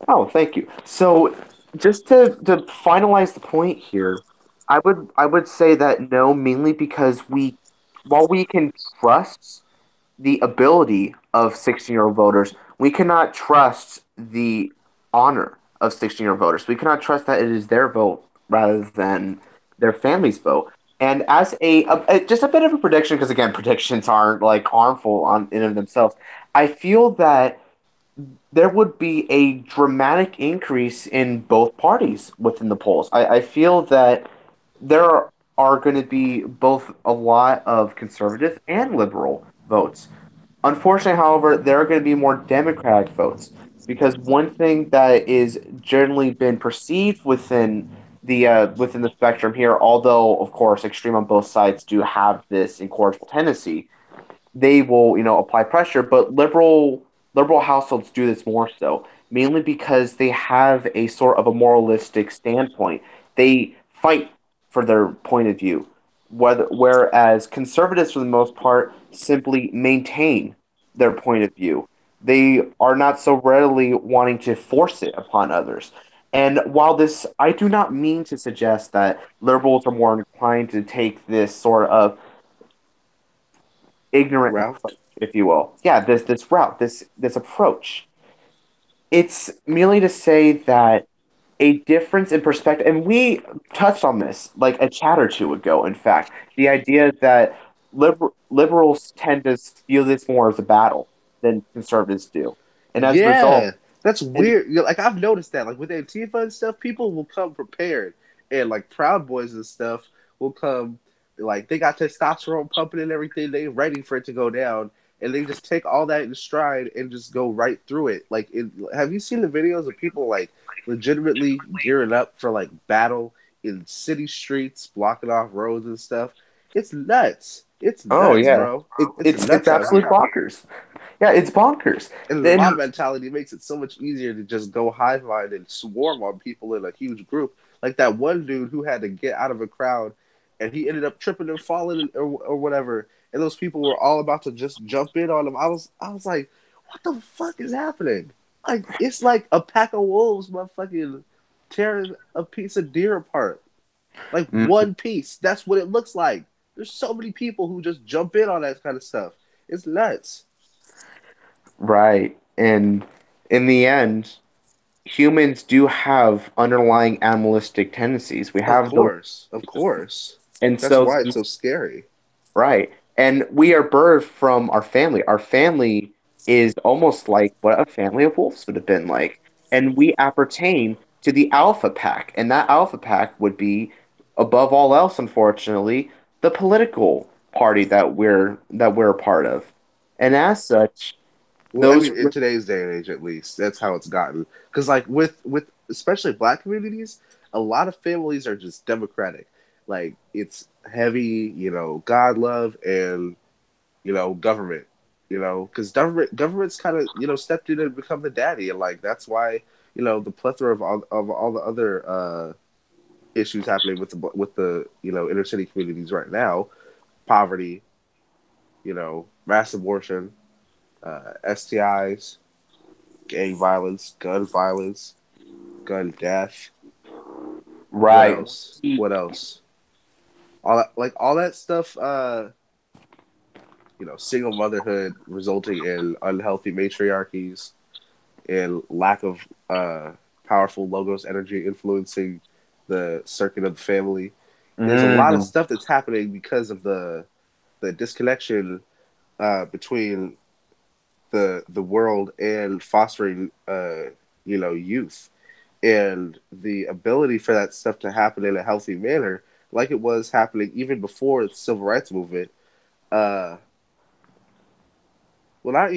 B: oh, thank you. So just to finalize the point here, I would say that no, mainly because while we can trust the ability of 16-year-old voters, we cannot trust the honor of 16-year-old voters. We cannot trust that it is their vote rather than their family's vote. And as just a bit of a prediction, because again, predictions aren't like harmful on in and of themselves. I feel that there would be a dramatic increase in both parties within the polls. I feel that there are going to be both a lot of conservative and liberal votes. Unfortunately, however, there are going to be more Democratic votes because one thing that is generally been perceived within the spectrum here, although of course extreme on both sides do have this incorrigible tendency, they will apply pressure, but liberal households do this more so, mainly because they have a sort of a moralistic standpoint. They fight for their point of view, whereas conservatives for the most part simply maintain their point of view. they are not so readily wanting to force it upon others. And while this, I do not mean to suggest that liberals are more inclined to take this sort of ignorant
C: Ralph.
B: approach, if you will. Yeah, this route, this approach. It's merely to say that a difference in perspective, and we touched on this like a chat or two ago. In fact, the idea that liberals tend to feel this more as a battle than conservatives do, and as a result,
C: Yeah, that's
B: and
C: weird. Like I've noticed that, like with Antifa and stuff, people will come prepared, and like Proud Boys and stuff will come like they got testosterone pumping and everything. They ready for it to go down, and they just take all that in stride and just go right through it. Like, have you seen the videos of people like legitimately gearing up for like battle in city streets, blocking off roads and stuff? It's nuts. It's
B: oh
C: nuts,
B: yeah,
C: bro. It's
B: it's
C: nuts out
B: absolute
C: here.
B: bonkers. Yeah, it's bonkers.
C: And the
B: Then
C: mob mentality makes it so much easier to just go hive mind and swarm on people in a huge group. Like that one dude who had to get out of a crowd and he ended up tripping and falling or whatever. And those people were all about to just jump in on him. I was like, what the fuck is happening? Like it's like a pack of wolves motherfucking tearing a piece of deer apart. Like
B: mm,
C: one piece. That's what it looks like. There's so many people who just jump in on that kind of stuff. It's nuts.
B: right, and in the end, humans do have underlying animalistic tendencies. We
C: Of
B: have those,
C: course, of course.
B: and
C: That's
B: so
C: why it's so scary.
B: right. And we are birthed from our family. Our family is almost like what a family of wolves would have been like. And we appertain to the alpha pack. And that alpha pack would be, above all else, unfortunately, the political party that we're a part of. And as such,
C: Well, I
B: those
C: mean, in today's day and age, at least, that's how it's gotten. Because, like, with especially black communities, a lot of families are just democratic. Like, it's heavy, God love and government. Because government's kind of stepped in and become the daddy, and like that's why the plethora of all the other issues happening with the inner city communities right now, poverty, mass abortion, STIs, gang violence, gun death. What
B: right.
C: else? What else? All that stuff. Single motherhood resulting in unhealthy matriarchies and lack of uh, powerful logos energy influencing the circuit of the family. There's a lot of
B: Mm,
C: stuff that's happening because of the disconnection between the world and fostering youth and the ability for that stuff to happen in a healthy manner like it was happening even before the civil rights movement. uh well, not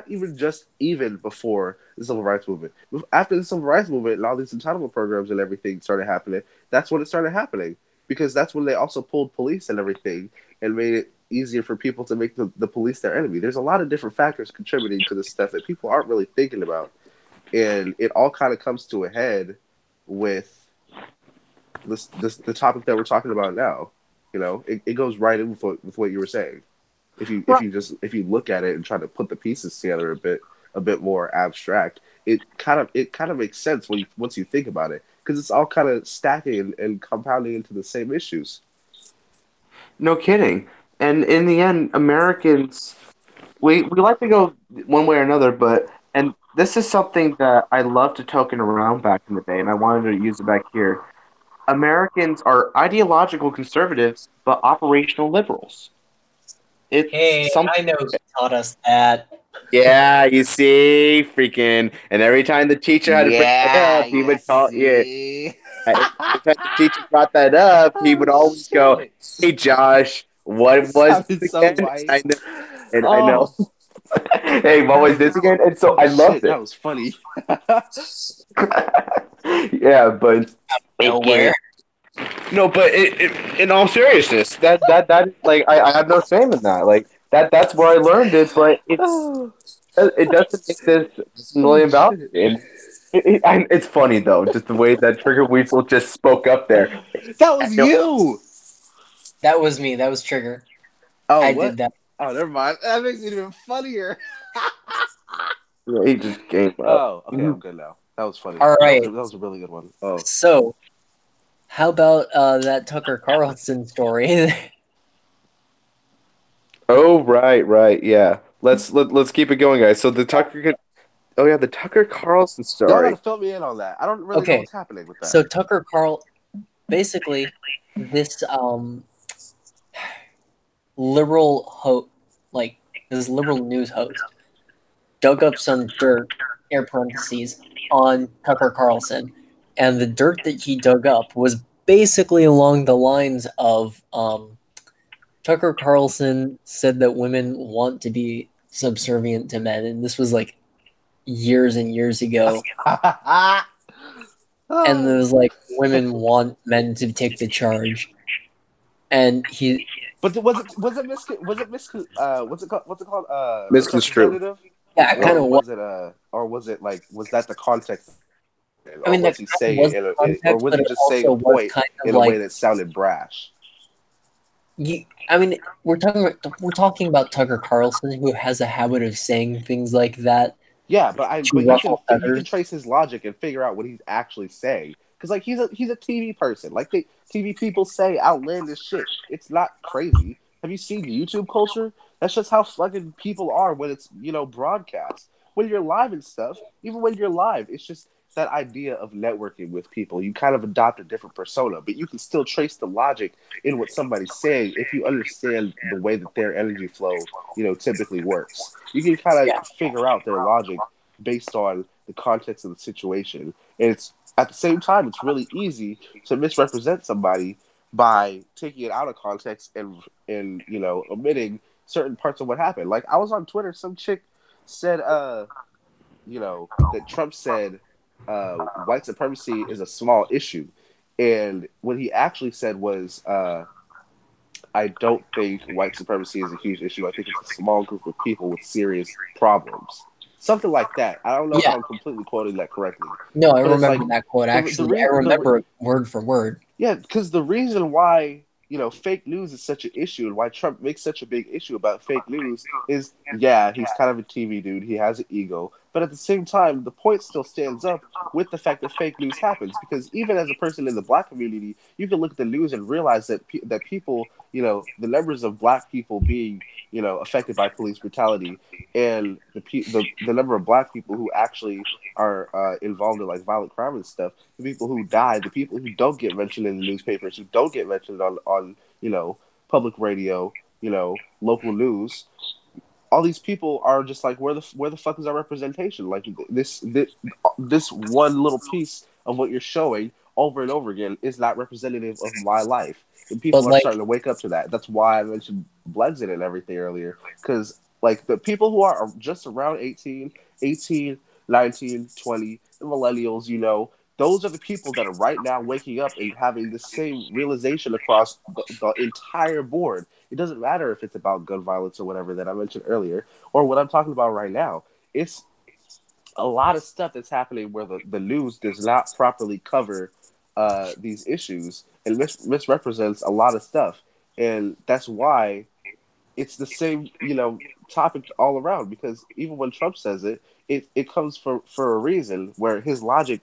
C: even just even before the civil rights movement. After the civil rights movement and all these entitlement programs and everything started happening, that's when it started happening. Because that's when they also pulled police and everything and made it easier for people to make the police their enemy. There's a lot of different factors contributing to this stuff that people aren't really thinking about. And it all kind of comes to a head with the topic that we're talking about now. It goes right in with what you were saying. If you look at it and try to put the pieces together a bit more abstract, it kind of makes sense once you think about it because it's all kind of stacking and compounding into the same issues.
B: no kidding. And in the end, Americans, we like to go one way or another, but and this is something that I love to token around back in the day, and I wanted to use it back here. Americans are ideological conservatives, but operational liberals. It's
A: Hey,
B: some
A: I know who taught us that.
B: yeah, you see, freaking, and every time the teacher had to bring that
C: Yeah,
B: up, he
C: you
B: would call yeah.
C: see.
B: Every time the teacher brought that up, he would
C: Oh
B: always go,
C: shit!
B: "Hey, Josh,
C: It
B: what was
C: sounded
B: this
C: so
B: again?"
C: white.
B: And I know.
C: Oh,
B: Hey, what was this again? And so
C: oh
B: I loved
C: shit! That
B: it.
C: was funny.
B: Yeah, but
A: Nowhere.
B: freaking no, but in all seriousness, that like I have no shame in that. Like that's where I learned it, but
C: Oh,
B: it doesn't make this
C: oh
B: million value.
C: shit!
B: And it's funny though, just the way that Trigger Weasel just spoke up there.
C: That
B: I
C: was
B: know,
C: you.
A: That was me. That was Trigger.
C: Oh
A: I
C: what?
A: did that.
C: Oh, never mind. That makes it even funnier.
B: Yeah, he just gave up.
C: Oh, okay, I'm good now. That was funny.
A: All right.
C: That was a really good one. Oh,
A: So, how about that Tucker Carlson story?
B: Oh, right, yeah. Let's keep it going, guys. So oh yeah, the Tucker Carlson
C: y'all gotta
B: story.
C: fill me in on that. I don't really know
A: Okay,
C: what's happening with that.
A: so basically, this liberal like this liberal news host, dug up some dirt, air parentheses, on Tucker Carlson, and the dirt that he dug up was basically along the lines of Tucker Carlson said that women want to be subservient to men, and this was like years and years ago. And it
C: Oh.
A: was like women want men to take the charge, and he,
C: But what's it called,
B: Misconstrued.
C: misrepresentative,
A: yeah, kind
C: or
A: of what.
C: was it was that the context,
A: I
C: or
A: mean, that
C: was he
A: kind of
C: saying
A: was
C: it
A: the
C: or
A: context,
C: was
A: but
C: he
A: it
C: just saying
A: also
C: a
A: was
C: point
A: kind of
C: in a way
A: like
C: that sounded brash?
A: I mean, we're talking about Tucker Carlson, who has a habit of saying things like that
C: Yeah,
A: to
C: but
A: ruffle
C: you can
A: feathers.
C: trace his logic and figure out what he's actually saying. Because like he's a TV person. Like the TV people say outlandish shit. It's not crazy. Have you seen YouTube culture? That's just how fucking people are when it's broadcast. When you're live and stuff, even when you're live, it's just that idea of networking with people. You kind of adopt a different persona, but you can still trace the logic in what somebody's saying if you understand the way that their energy flow, typically works. You can kind
A: Yeah,
C: of figure out their logic based on the context of the situation. And it's at the same time, it's really easy to misrepresent somebody by taking it out of context and omitting certain parts of what happened. Like I was on Twitter, some chick said that Trump said white supremacy is a small issue. And what he actually said was I don't think white supremacy is a huge issue. I think it's a small group of people with serious problems. Something like that. I don't know if
A: yeah.
C: I'm completely quoting that correctly,
A: No, I
C: but it's
A: remember
C: like
A: that quote
C: the
A: actually. I
C: reason
A: remember it word for word.
C: yeah, because the reason why fake news is such an issue and why Trump makes such a big issue about fake news is yeah, he's kind of a TV dude. He has an ego, but at the same time, the point still stands up with the fact that fake news happens. Because even as a person in the black community, you can look at the news and realize that that people, the numbers of black people being affected by police brutality, and the number of black people who actually are involved in like violent crime and stuff, the people who die, the people who don't get mentioned in the newspapers, who don't get mentioned on public radio, local news. All these people are just like, where the fuck is our representation? Like this one little piece of what you're showing over and over again is not representative of my life, and
A: But
C: people are starting
A: like,
C: to wake up to that. That's why I mentioned Blexit and everything earlier, because like the people who are just around 18, 19, 20, the millennials, those are the people that are right now waking up and having the same realization across the entire board. It doesn't matter if it's about gun violence or whatever that I mentioned earlier, or what I'm talking about right now. It's a lot of stuff that's happening where the news does not properly cover these issues and misrepresents a lot of stuff. And that's why it's the same, topic all around, because even when Trump says it, it comes for a reason where his logic,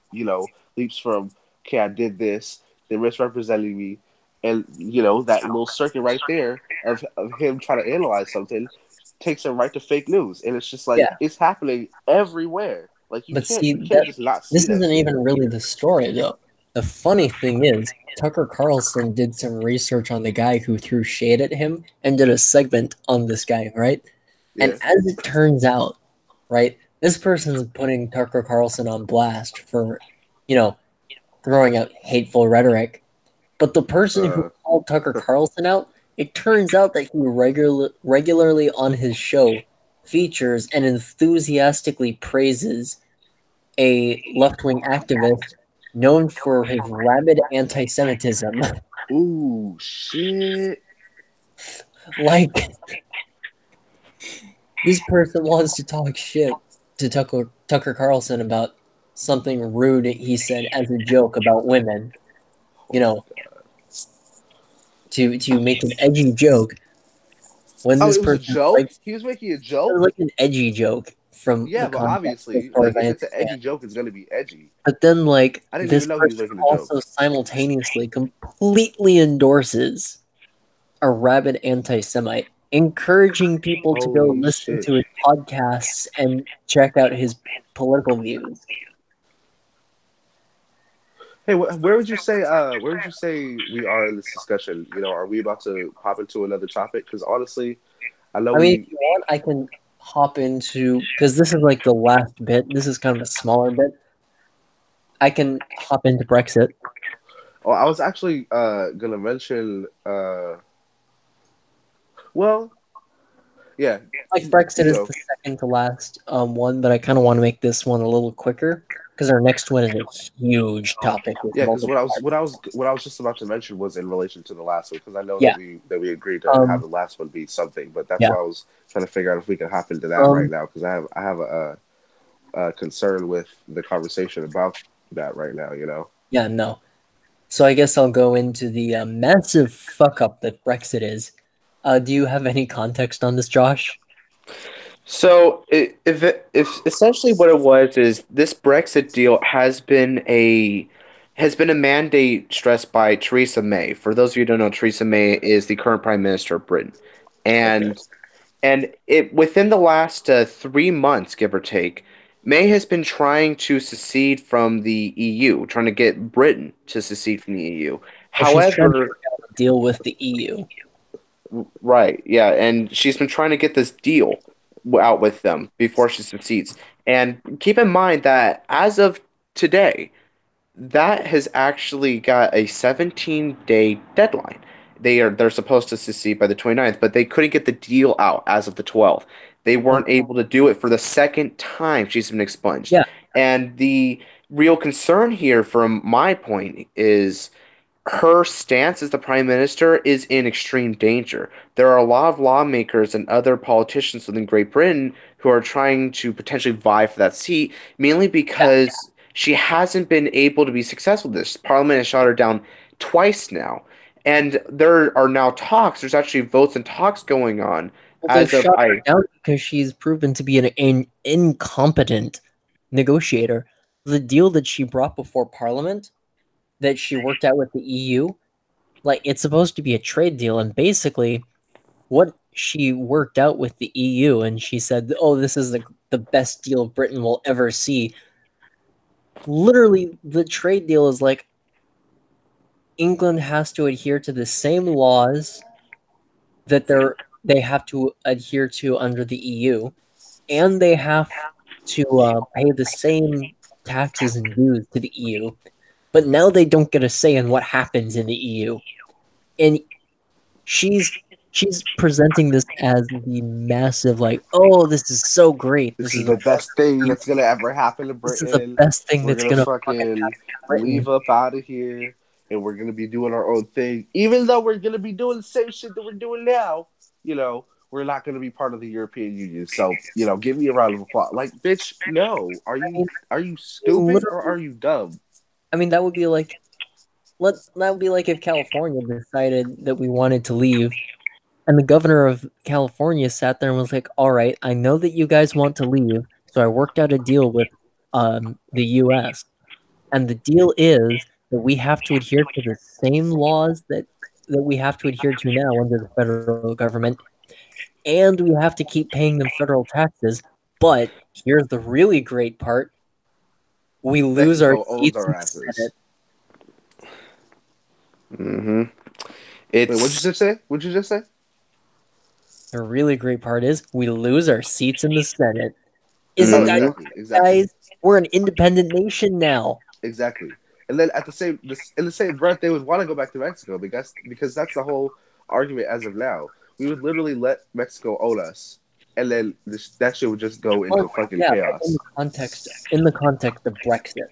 C: leaps from, okay, I did this, they're misrepresenting me, and that little circuit right there of him trying to analyze something takes him right to fake news, and it's just like
A: yeah.
C: it's happening everywhere. Like
A: But
C: you
A: see,
C: can't just not see
A: this
C: that
A: isn't
C: shit.
A: even really the story though. The funny thing is, Tucker Carlson did some research on the guy who threw shade at him and did a segment on this guy, right? And
C: Yeah.
A: as it turns out, right, this person's putting Tucker Carlson on blast for, you know, throwing out hateful rhetoric. But the person who
C: Uh,
A: called Tucker Carlson out, it turns out that he regularly on his show features and enthusiastically praises a left wing activist known for his rabid anti Semitism.
C: ooh, shit.
A: Like, this person wants to talk shit to Tucker Carlson about something rude he said as a joke about women, you know, to make an edgy joke when
C: Oh,
A: this
C: it was a
A: person,
C: joke.
A: like,
C: He was making a
A: it was
C: joke.
A: like an edgy joke from
C: Yeah,
A: the
C: but
A: context as
C: obviously,
A: far as
C: like
A: I
C: if it's an edgy
A: understand.
C: joke, it's gonna be edgy.
A: But then, like,
C: I didn't
A: this
C: even know he was
A: person
C: making a joke.
A: also simultaneously completely endorses a rabid anti-Semite, encouraging people to go
C: Holy
A: listen
C: shit!
A: to his podcasts and check out his political views.
C: Hey, where would you say? Where would you say we are in this discussion? You know, are we about to hop into another topic? Because honestly, I know
A: I mean, if
C: we.
A: you want, I can hop into because this is like the last bit. This is kind of a smaller bit. I can hop into Brexit.
C: Oh, I was actually gonna mention. Well, yeah,
A: Like Brexit
C: you
A: is
C: know,
A: the second to last one, but I kind of want to make this one a little quicker because our next one is a huge topic with
C: yeah. Because
A: multiple parts.
C: what I was just about to mention was in relation to the last one. Because I know
A: Yeah.
C: that we agreed to have
A: Um.
C: the last one be something, but that's
A: Yeah.
C: why I was trying to figure out if we could hop into that right
A: Um.
C: now. Because I have a concern with the conversation about that right now. You know.
A: Yeah. No. So I guess I'll go into the massive fuck up that Brexit is. Do you have any context on this, Josh?
B: So if essentially what it was is this Brexit deal has been a mandate stressed by Theresa May. For those of you who don't know, Theresa May is the current Prime Minister of Britain,
C: Okay.
B: and it within the last 3 months, give or take, May has been trying to secede from the EU, trying to get Britain to secede from the EU.
A: Well, she's trying to
B: However,
A: work out a deal with the EU.
B: right, yeah, and she's been trying to get this deal out with them before she succeeds. And keep in mind that as of today, that has actually got a 17-day deadline. They're supposed to secede by the 29th, but they couldn't get the deal out as of the 12th. They
A: Well,
B: weren't able to do it for the second time she's been expunged.
A: yeah.
B: And the real concern here from my point is her stance as the prime minister is in extreme danger. There are a lot of lawmakers and other politicians within Great Britain who are trying to potentially vie for that seat, mainly
A: Yeah.
B: because she hasn't been able to be successful with this. Parliament has shot her down twice now. And there are now talks, there's actually votes and talks going on
A: Well, they've
B: as of
A: shut her
B: I
A: down because she's proven to be an incompetent negotiator. The deal that she brought before Parliament that she worked out with the EU, like it's supposed to be a trade deal, and basically what she worked out with the EU, and she said, "Oh, this is the best deal Britain will ever see." Literally, the trade deal is like England has to adhere to the same laws that they have to adhere to under the EU, and they have to pay the same taxes and dues to the EU. But now they don't get a say in what happens in the EU, and she's she's presenting this as the massive like, oh, this is so great.
C: This
A: This
C: is
A: is the
C: the
A: best.
C: best thing that's gonna ever happen to
A: This is the
C: Britain.
A: best thing
C: We're
A: that's
C: gonna
A: gonna fucking
C: fucking
A: happen to
C: leave
A: Britain.
C: up out of here, and we're gonna be doing our own thing. Even though we're gonna be doing the same shit that we're doing now, you know, we're not gonna be part of the European Union. So, you know, give me a round of applause. Like, bitch, no.
A: I
C: Are you
A: mean,
C: stupid or
A: literally,
C: are you dumb?
A: I mean that would be like that would be like if California decided that we wanted to leave. And the governor of California sat there and was like, "All right, I know that you guys want to leave, so I worked out a deal with the U.S. And the deal is that we have to adhere to the same laws that we have to adhere to now under the federal government, and we have to keep paying them federal taxes. But here's the really great part: we lose our
C: Mexico owns
A: seats
C: our
A: in the
C: asses.
A: Senate.
B: hmm
C: Wait, what'd you
B: it's
C: just say? What'd you just say?
A: The really great part is we lose our seats in the Senate.
C: Oh,
A: Isn't that
B: mhm.
C: exactly,
A: great,
C: exactly.
A: guys? We're an independent nation now.
C: Exactly. And then at the in the same breath, they would want to go back to Mexico because that's the whole argument as of now. We would literally let Mexico own us, and then that shit would just go into
A: Well,
C: fucking
A: yeah, but
C: chaos.
A: in the context of Brexit,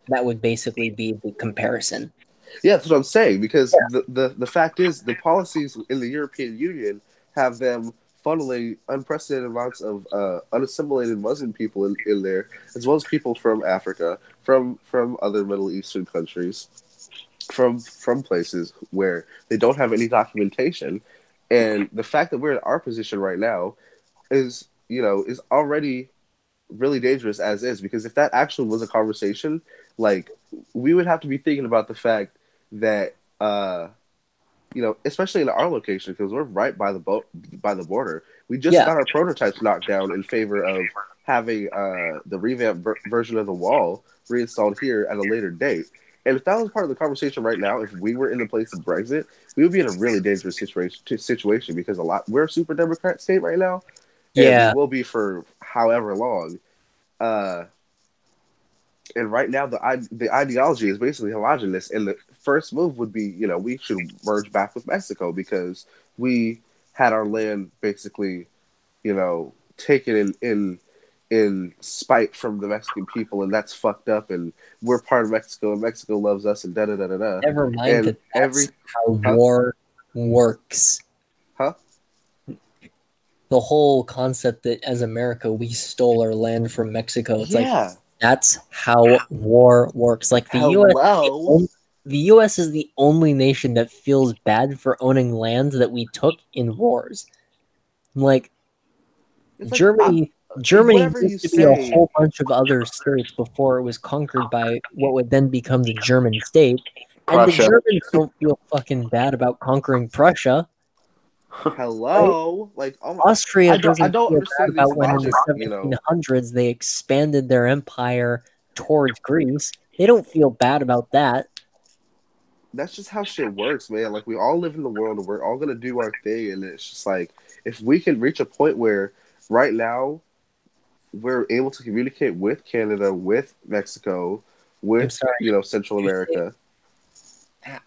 A: that would basically be the comparison.
C: Yeah, that's what I'm saying. Because
A: Yeah,
C: the fact is, the policies in the European Union have them funneling unprecedented amounts of unassimilated Muslim people in there, as well as people from Africa, from other Middle Eastern countries, from places where they don't have any documentation, and the fact that we're in our position right now is, you know, is already really dangerous as is, because if that actually was a conversation, like we would have to be thinking about the fact that especially in our location, because we're right by the by the border. We just
A: Yeah,
C: got our prototypes knocked down in favor of having the revamped version of the wall reinstalled here at a later date. And if that was part of the conversation right now, if we were in the place of Brexit, we would be in a really dangerous situation because we're a super Democrat state right now, and we
A: yeah,
C: will be for however long. Uh, and right now the ideology is basically homogenous, and the first move would be, we should merge back with Mexico because we had our land basically, taken in spite from the Mexican people, and that's fucked up, and we're part of Mexico, and Mexico loves us, and da da da da da.
A: never mind
C: And
A: that that's how
C: huh
A: war works.
C: huh
A: The whole concept that as America we stole our land from Mexico. It's like
C: yeah.
A: that's how war works. Like
C: Hello.
A: The US is the only nation that feels bad for owning land that we took in wars. Like
C: It's like
A: Germany Germany
C: whatever you
A: used to be a
C: say.
A: whole bunch of other states before it was conquered by what would then become the German state. And the
B: Prussia.
A: Germans don't feel fucking bad about conquering Prussia, right?
C: Hello, like, oh my,
A: Austria
C: I
A: doesn't
C: don't
A: feel bad
C: understand this
A: about when in the
C: logic.
A: 1700s they expanded their empire towards Greece. They don't feel bad about that.
C: That's just how shit works, man. Like, we all live in the world, and we're all gonna do our thing, and it's just like, if we can reach a point where right now we're able to communicate with Canada, with Mexico,
A: I'm
C: with
A: sorry.
C: Central
A: Did you say,
C: America,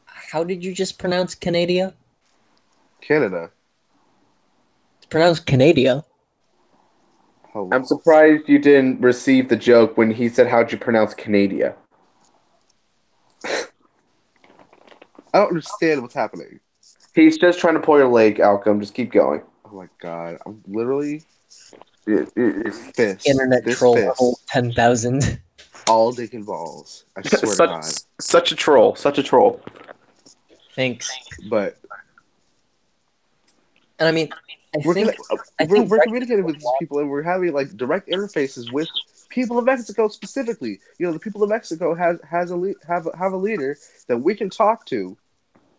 A: how did you just pronounce Canada?
C: Canada.
A: It's pronounced Canada.
B: I'm
C: Hello.
B: surprised you didn't receive the joke when he said, "How'd you pronounce Canada?"
C: I don't understand what's happening.
B: He's just trying to pull your leg, Alcom. Just keep going.
C: Oh my god, I'm literally
B: It's
A: Internet
C: this
A: troll whole
C: fist,
A: 10,000.
C: all dick and balls. I swear to
B: such
C: God.
B: such a troll. Such a troll.
A: Thanks.
C: But
A: And I mean,
C: we're gonna
A: I think
C: we're
A: Brexit
C: communicating
A: is
C: with
A: a
C: these
A: lot.
C: people, and we're having like direct interfaces with people of Mexico specifically. The people of Mexico have a leader that we can talk to,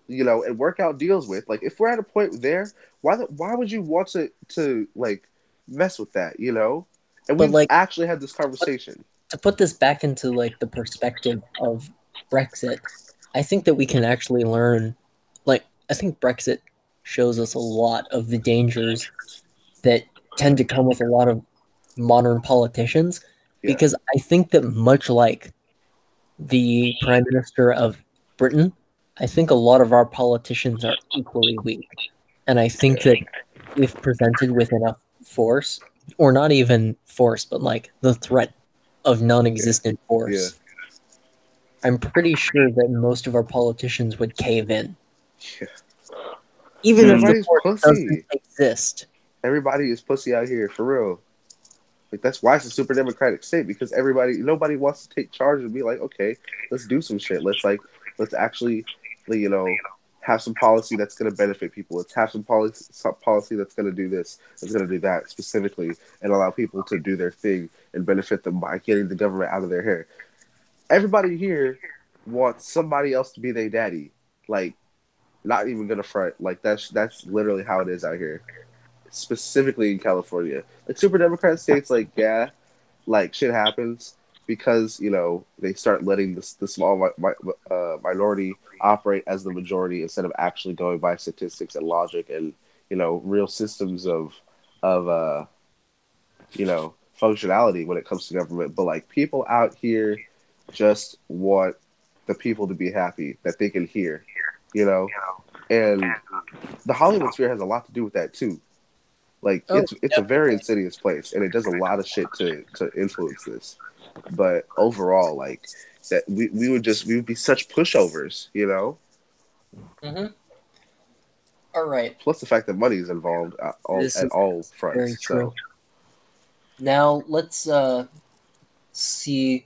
C: and work out deals with. Like, if we're at a point there, why would you want to like mess with that? And
A: But
C: we've
A: like
C: actually had this conversation.
A: to put this back into like the perspective of Brexit, I think that we can actually learn. Like, I think Brexit shows us a lot of the dangers that tend to come with a lot of modern politicians,
C: Yeah,
A: because I think that much like the Prime Minister of Britain, I think a lot of our politicians are equally weak. And I think
C: yeah,
A: that if presented with enough force, or not even force, but like the threat of non
C: yeah,
A: existent
C: yeah,
A: force, I'm pretty sure that most of our politicians would cave in,
C: yeah.
A: even if
B: Hmm.
A: the
C: Everybody's
A: force doesn't
C: pussy.
A: exist.
C: Everybody is pussy out here for real. Like, that's why it's a super democratic state, because nobody wants to take charge and be like, okay, let's do some shit. Let's actually, like, have some policy that's going to benefit people. Let's have some policy that's going to do this, that's going to do that specifically, and allow people to do their thing and benefit them by getting the government out of their hair. Everybody here wants somebody else to be their daddy. Like, not even gonna front. Like, that's literally how it is out here, specifically in California. Like, super Democrat states, like, yeah, like, shit happens because they start letting the small minority operate as the majority instead of actually going by statistics and logic and real systems of functionality when it comes to government. But like, people out here just want the people to be happy that they can hear, you know, and the Hollywood sphere has a lot to do with that too. Like,
A: Oh,
C: it's a very insidious place, and it does a lot of shit to influence this. But overall, like, that we would be such pushovers.
A: mm-hmm. All right.
C: Plus the fact that money is involved
A: This
C: at
A: is
C: all
A: very
C: fronts.
A: true.
C: So
A: Now let's see.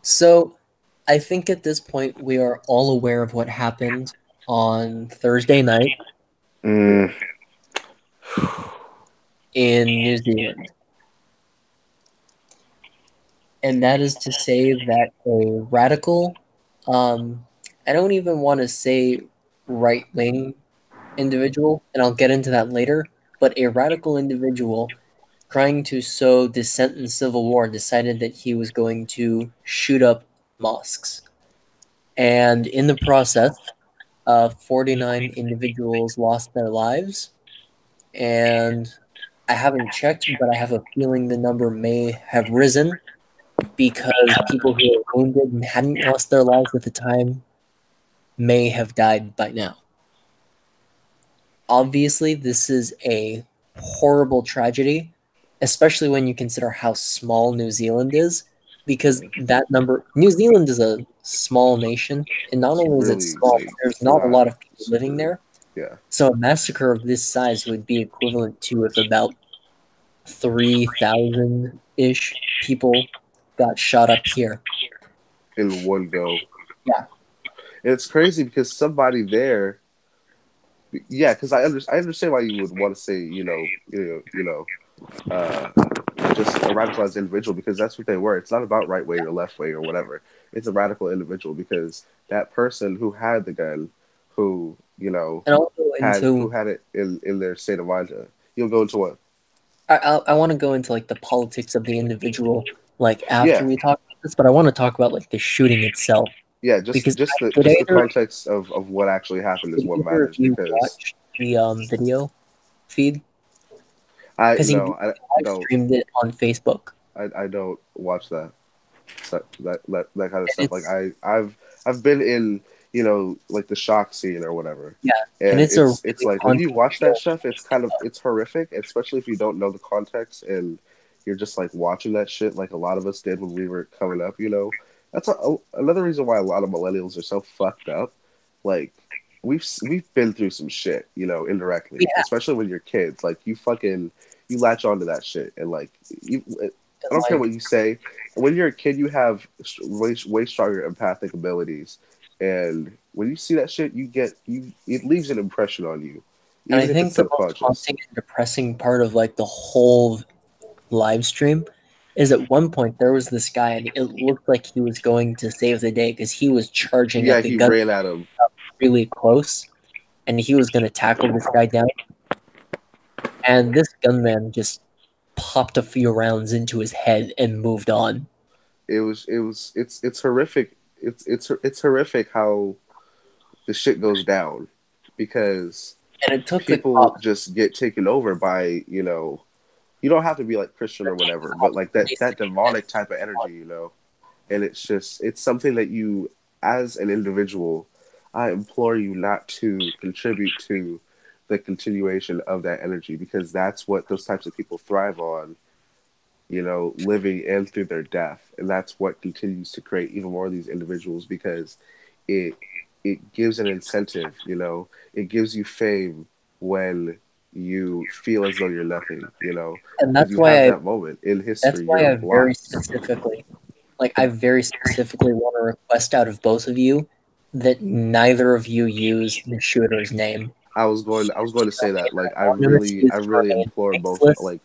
A: So I think at this point we are all aware of what happened on Thursday night
B: Mm.
A: in New Zealand. and that is to say that a radical, I don't even want to say right wing individual, and I'll get into that later, but a radical individual trying to sow dissent in civil war decided that he was going to shoot up mosques. And in the process, 49 individuals lost their lives. And I haven't checked, but I have a feeling the number may have risen because people who were wounded and hadn't lost their lives at the time may have died by now. Obviously, this is a horrible tragedy, especially when you consider how small New Zealand is, because that number, New Zealand is a small nation, and not
C: It's
A: only is it
C: really
A: small,
C: like
A: there's not a
C: not
A: lot of people living
C: super.
A: there.
C: Yeah,
A: So a massacre of this size would be equivalent to if about 3,000 ish people got shot up here.
C: in one go.
A: Yeah,
C: And it's crazy because somebody there, yeah, because I understand why you would want to say uh, just a radicalized individual because that's what they were. It's not about right wing or left wing or whatever. It's a radical individual because that person who had the gun, who
A: and I'll go
C: who
A: into
C: had it in their state of mind. You'll go into what?
A: I want to go into like the politics of the individual like after
C: Yeah,
A: we talk about this, but I want to talk about like the shooting itself
C: yeah.
A: because did
C: Just the
A: either
C: context of what actually happened is
A: did
C: what
A: either of
C: matters
A: you
C: because
A: watch the video feed
C: I
A: because he
C: no I
A: live
C: don't
A: streamed it on Facebook
C: I don't watch that. That kind of
A: and
C: stuff. Like I've been in like the shock scene or whatever,
A: yeah and
C: and
A: it's a
C: it's
A: really
C: like when you
A: haunting
C: watch that
A: film.
C: stuff, it's horrific, especially if you don't know the context and you're just like watching that shit like a lot of us did when we were coming up. That's another reason why a lot of millennials are so fucked up. Like we've been through some shit, indirectly,
A: Yeah,
C: especially when you're kids. Like you latch onto that shit and like you I
A: and
C: don't care
A: like
C: what you say. When you're a kid, you have way stronger empathic abilities, and when you see that shit, it leaves an impression on you,
A: and I
C: even if it's
A: think the most
C: subconscious.
A: haunting and depressing part of like the whole live stream is at one point there was this guy and it looked like he was going to save the day because he was charging
C: Yeah,
A: at the
C: he
A: gun
C: ran at him.
A: really close and he was going to tackle this guy down. And this gunman just popped a few rounds into his head and moved on.
C: It's horrific. It's horrific how the shit goes down because
A: And it took the
C: people
A: cops,
C: just get taken over by you don't have to be like Christian or
A: the
C: whatever, but
A: cops
C: like that
A: basically had
C: demonic type of energy, and it's something that you as an individual I implore you not to contribute to the continuation of that energy because that's what those types of people thrive on, living and through their death, and that's what continues to create even more of these individuals because it it gives an incentive, it gives you fame when you feel as though you're nothing,
A: and
C: because you have that moment in
A: that's
C: history,
A: why
C: you're
A: I very
C: blocked.
A: specifically I very specifically want to request out of both of you that neither of you use the shooter's name.
C: I was going to say that. Like
A: Anonymity
C: I
A: is to
C: really
A: remain
C: implore
A: faceless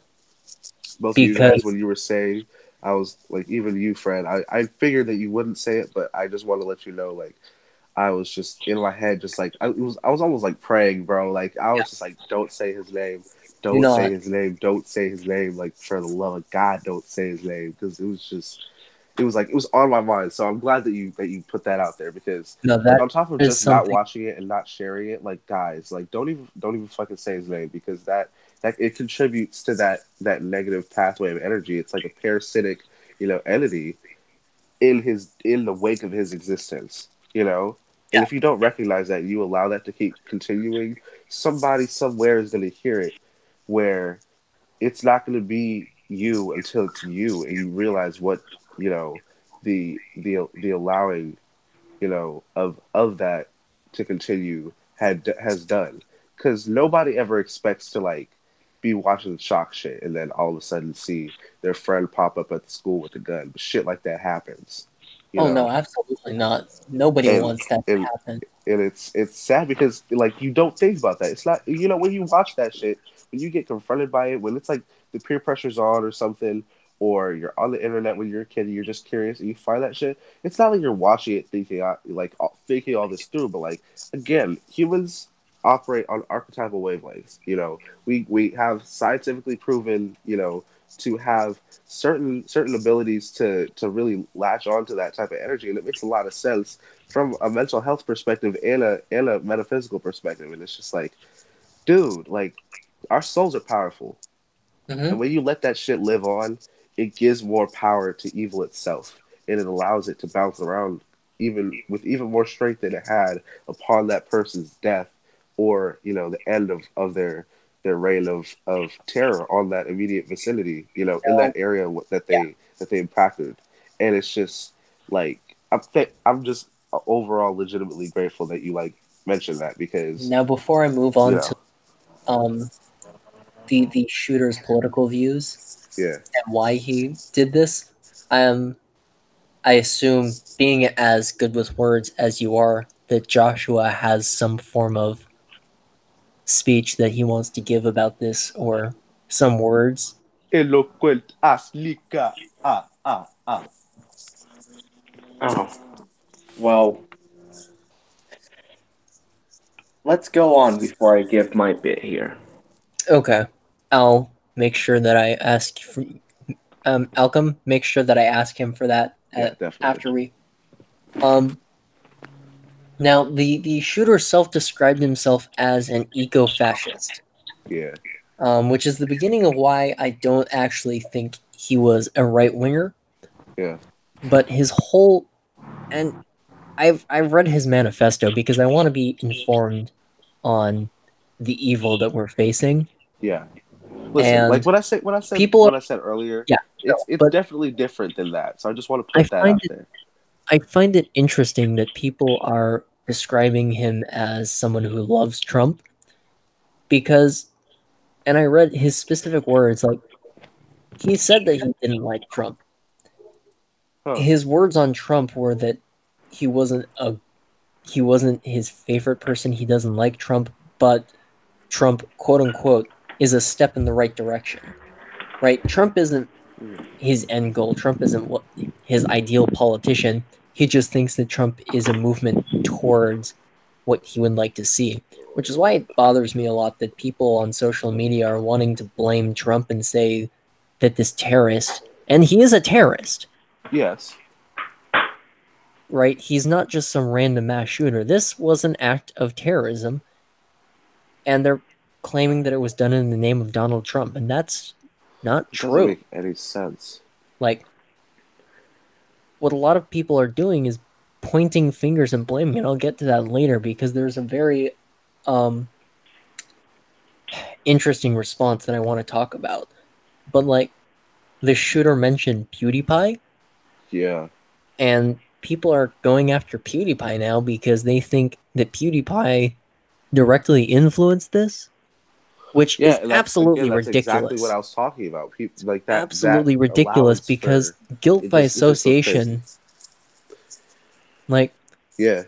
C: both of you guys
A: because
C: when you were saying I was like even you, Fred. I figured that you wouldn't say it, but I just want to let you know like I was just in my head just like I was almost like praying, bro. Like I
A: yeah,
C: was just like don't say his name.
A: do
C: Don't say
A: not.
C: his name. Don't say his name. Like for the love of God, don't say his name because it was like it was on my mind. So I'm glad that you put that out there because
A: No,
C: like
A: that
C: on top of
A: is
C: just not
A: something.
C: watching it and not sharing it, like guys, like don't even fucking say his name because that it contributes to that negative pathway of energy. It's like a parasitic, entity in the wake of his existence, And
A: Yeah,
C: if you don't recognize that, you allow that to keep continuing, somebody somewhere is going to hear it where it's not going to be you until it's you and you realize what the allowing of that to continue has done because nobody ever expects to like be watching shock shit and then all of a sudden see their friend pop up at the school with a gun, but shit like that happens you
A: oh no,
C: know
A: absolutely not. Nobody
C: and
A: wants that to
C: and
A: happen.
C: and it's sad because like you don't think about that. It's not when you watch that shit, when you get confronted by it, when it's like the peer pressure's on or something, or you're on the internet when you're a kid and you're just curious and you find that shit, it's not like you're watching it thinking thinking all this through, but like again, humans operate on archetypal wavelengths. We have scientifically proven, to have certain abilities to really latch on to that type of energy, and it makes a lot of sense from a mental health perspective and a metaphysical perspective. And it's just like, dude, like our souls are powerful, and
A: Hmm.
C: when you let that shit live on, it gives more power to evil itself, and it allows it to bounce around even with even more strength than it had upon that person's death, or the end of their reign of terror on that immediate vicinity, in that
A: No,
C: area
A: yeah.
C: that they impacted. And it's just like I'm just overall legitimately grateful that you like mentioned that, because
A: Now, before I move
C: you
A: on
C: know
A: to um the shooter's political views
C: yeah.
A: and why he did this, um, I assume, being as good with words as you are, that Joshua has some form of speech that he wants to give about this, or some words.
C: Eloquent as lika. Ah.
B: Oh, well, let's go on before I give my bit here.
A: Okay, I'll make sure that I ask for, Alchem. Make sure that I ask him for that
C: Yeah, definitely.
A: after we. Um, Now the shooter self-described himself as an eco-fascist,
C: Yeah,
A: which is the beginning of why I don't actually think he was a right winger.
C: yeah,
A: But his whole and I've read his manifesto because I want to be informed on the evil that we're facing.
C: yeah. Listen, like
A: And people are,
C: what I said earlier,
A: yeah, no,
C: it's
A: but
C: definitely different than that. So I just want to
A: I
C: put that
A: find
C: out
A: it
C: there.
A: I find it interesting that people are describing him as someone who loves Trump because, and I read his specific words, like he said that he didn't like Trump.
C: Huh.
A: His words on Trump were that he wasn't a he wasn't his favorite person. He doesn't like Trump, but Trump, quote unquote, is a step in the right direction. Right? Trump isn't his end goal. Trump isn't what his ideal politician. He just thinks that Trump is a movement towards what he would like to see. Which is why it bothers me a lot that people on social media are wanting to blame Trump and say that this terrorist, and he is a terrorist,
C: Yes.
A: right? He's not just some random mass shooter. This was an act of terrorism, and they're claiming that it was done in the name of Donald Trump, and that's not
C: It doesn't
A: true.
C: make any sense.
A: Like, what a lot of people are doing is pointing fingers and blaming, and I'll get to that later because there's a very um interesting response that I want to talk about. But like, the shooter mentioned PewDiePie,
C: Yeah.
A: and people are going after PewDiePie now because they think that PewDiePie directly influenced this, which
C: Yeah,
A: is
C: and
A: absolutely
C: that's exactly what
A: ridiculous.
C: I was talking about. People like that
A: Absolutely ridiculous
C: allowance
A: because
C: for
A: guilt
C: it
A: by
C: just it's so crazy.
A: association, like
C: Yeah.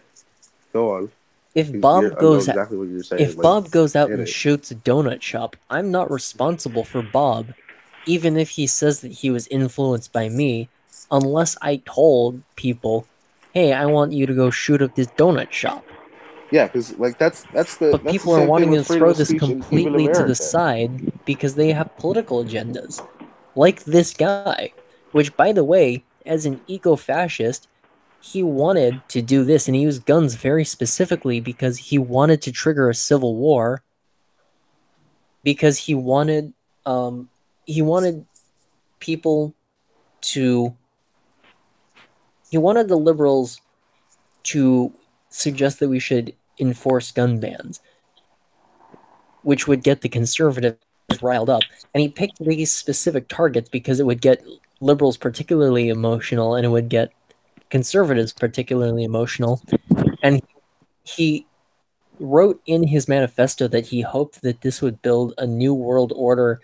C: Go on.
A: if
C: I know exactly what you're saying.
A: If
C: Like,
A: Bob goes out
C: hit
A: and
C: it.
A: shoots a donut shop, I'm not responsible for Bob, even if he says that he was influenced by me, unless I told people, hey, I want you to go shoot up this donut shop.
C: Yeah, because like
A: But
C: that's the
A: people are
C: same thing
A: wanting
C: with
A: to
C: freedom
A: throw
C: of
A: this
C: speech in even
A: completely to the
C: America.
A: side because they have political agendas. Like this guy, which, by the way, as an eco fascist, he wanted to do this and he used guns very specifically because he wanted to trigger a civil war because um he wanted people to he wanted the liberals to suggest that we should enforce gun bans, which would get the conservatives riled up. And he picked these specific targets because it would get liberals particularly emotional and it would get conservatives particularly emotional. And he wrote in his manifesto that he hoped that this would build a new world order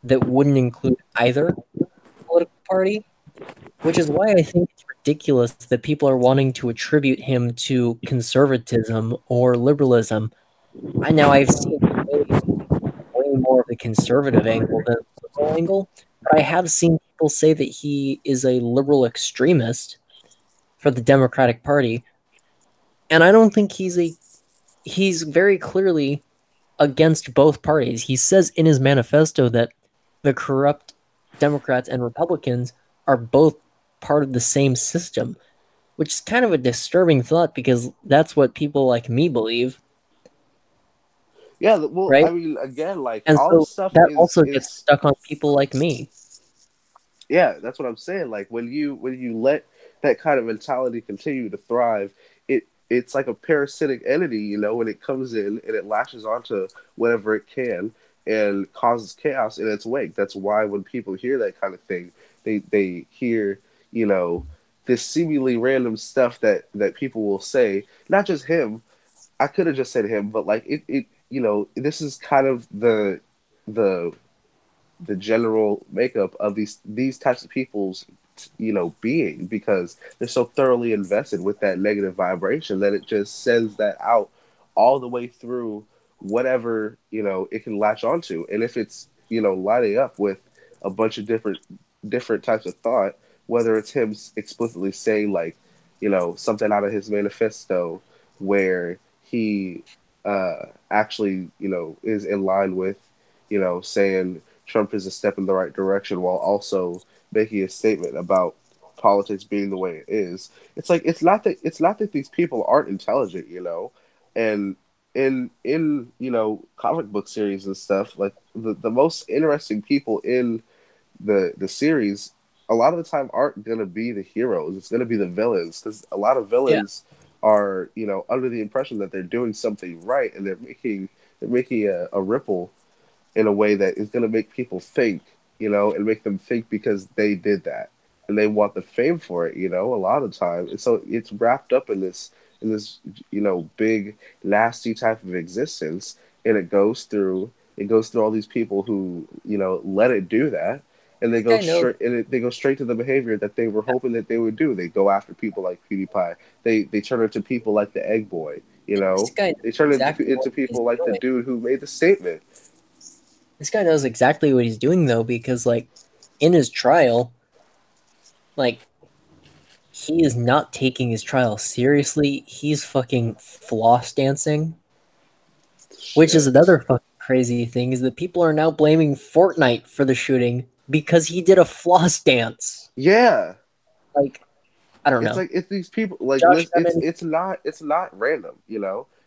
A: that wouldn't include either political party, which is why I think it's ridiculous that people are wanting to attribute him to conservatism or liberalism. I've seen way more of the conservative angle than the liberal angle, but I have seen people say that he is a liberal extremist for the Democratic Party, and I don't think he's very clearly against both parties. He says in his manifesto that the corrupt Democrats and Republicans are both part of the same system, which is kind of a disturbing thought because that's what people like me believe,
C: Yeah, well,
A: right?
C: I mean, again, like
A: And
C: all
A: so
C: this stuff
A: that
C: is
A: also gets
C: is
A: stuck on people like me.
C: yeah, that's what I'm saying. Like when you let that kind of mentality continue to thrive, it's like a parasitic entity, when it comes in and it lashes onto whatever it can and causes chaos in its wake. That's why when people hear that kind of thing, they hear, you know, this seemingly random stuff that people will say, not just him. I could have just said him, but like this is kind of the the general makeup of these types of people's being, because they're so thoroughly invested with that negative vibration that it just sends that out all the way through whatever it can latch onto. And if it's lining up with a bunch of different types of thought, whether it's him explicitly saying, like, something out of his manifesto where he actually is in line with saying Trump is a step in the right direction, while also making a statement about politics being the way it is. It's like it's not that these people aren't intelligent, and in comic book series and stuff, like the most interesting people in the series a lot of the time aren't gonna be the heroes. It's gonna be the villains, because a lot of
A: Yeah.
C: villains are under the impression that they're doing something right, and they're making a ripple in a way that is going to make people think, and make them think because they did that, and they want the fame for it, a lot of times. And so it's wrapped up in this big nasty type of existence, and it goes through all these people who let it do that, and they
A: This
C: go
A: guy knows.
C: straight and they go straight to the behavior that they were hoping that they would do. They go after people like PewDiePie. They turn into people like the Egg Boy.
A: This guy knows
C: They turn into
A: exactly what
C: into
A: he's
C: people like the
A: doing.
C: dude who made the statement.
A: This guy knows exactly what he's doing though, because like in his trial, like he is not taking his trial seriously. He's fucking floss dancing, which is
C: Shit.
A: another fucking crazy thing is that people are now blaming Fortnite for the shooting because he did a floss dance.
C: Yeah,
A: Like, I don't
C: it's
A: know.
C: like it's these people. Like,
A: Josh got
C: it's
A: any
C: it's not random.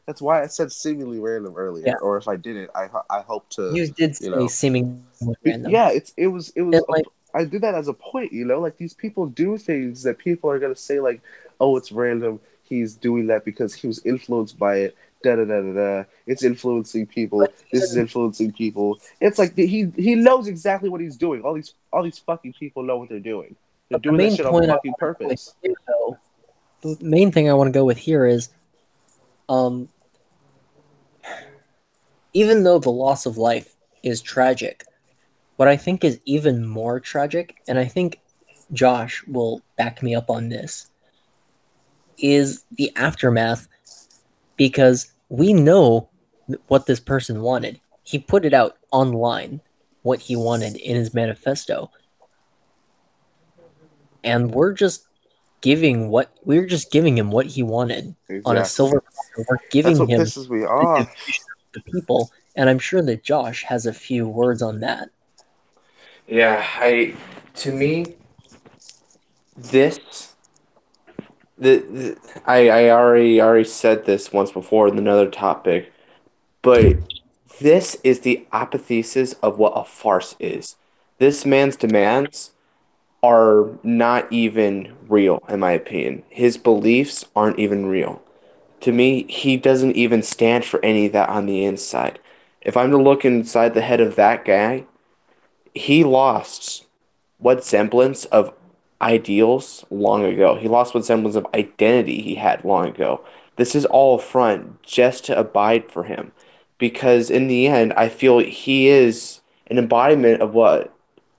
C: That's why I said seemingly random
A: yeah,
C: earlier. Or if I didn't, I hope to.
A: you did
C: You
A: say
C: know,
A: seemingly random.
C: Yeah, it was
A: And like
C: I did that as a point. Like, these people do things that people are gonna say, like, oh, it's random. He's doing that because he was influenced by it. Da da da da da. It's influencing
A: but
C: people. This is
A: even
C: influencing people. It's like he knows exactly what he's doing. All these fucking people know what they're doing. They're
A: but the
C: doing that
A: main
C: shit on
A: point I
C: fucking
A: want to go with
C: purpose.
A: here though, the main thing I want to go with here is um even though the loss of life is tragic, what I think is even more tragic, and I think Josh will back me up on this, is the aftermath because we know what this person wanted. He put it out online, what he wanted in his manifesto, and we're just giving him what he wanted on a
C: Exactly.
A: silver platter. We're
C: That's
A: giving
C: what
A: him
C: pisses me
A: the
C: off.
A: division of the people, and I'm sure that Josh has a few words on that.
B: Yeah, to me this the I already said this once before in another topic, but this is the apotheosis of what a farce is. This man's demands are not even real, in my opinion. His beliefs aren't even real. To me, he doesn't even stand for any of that on the inside. If I'm to look inside the head of that guy, he lost what semblance of ideals long ago. He lost what semblance of identity he had long ago. This is all a front just to abide for him. Because in the end, I feel he is an embodiment of what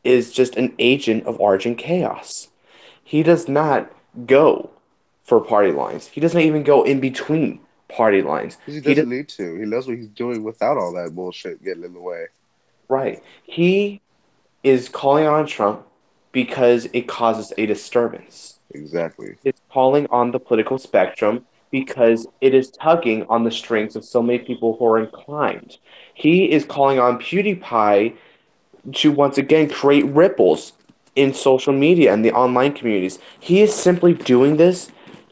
B: is just an agent of Argent chaos. He does not go for party lines. He doesn't even go in between party lines.
C: Because he
B: He does
C: doesn't need to. He knows what he's doing without all that bullshit getting in the way.
B: right. He is calling on Trump because it causes a disturbance.
C: Exactly.
B: It's calling on the political spectrum because it is tugging on the strings of so many people who are inclined. He is calling on PewDiePie to once again create ripples in social media and the online communities. He is simply doing this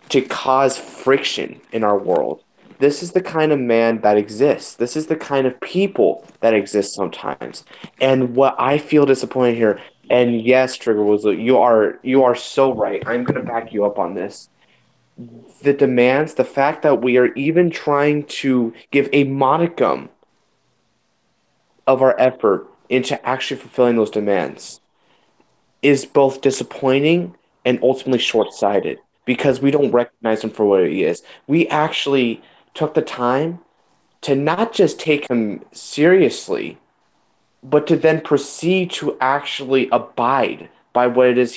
B: to cause friction in our world. This is the kind of man that exists. This is the kind of people that exist sometimes. And what I feel disappointed here, and yes, Trigger Weasel, you are so right. I'm gonna back you up on this. The demands, the fact that we are even trying to give a modicum of our effort into actually fulfilling those demands is both disappointing and ultimately short-sighted because we don't recognize him for what he is. We actually took the time to not just take him seriously, but to then proceed to actually abide by what it is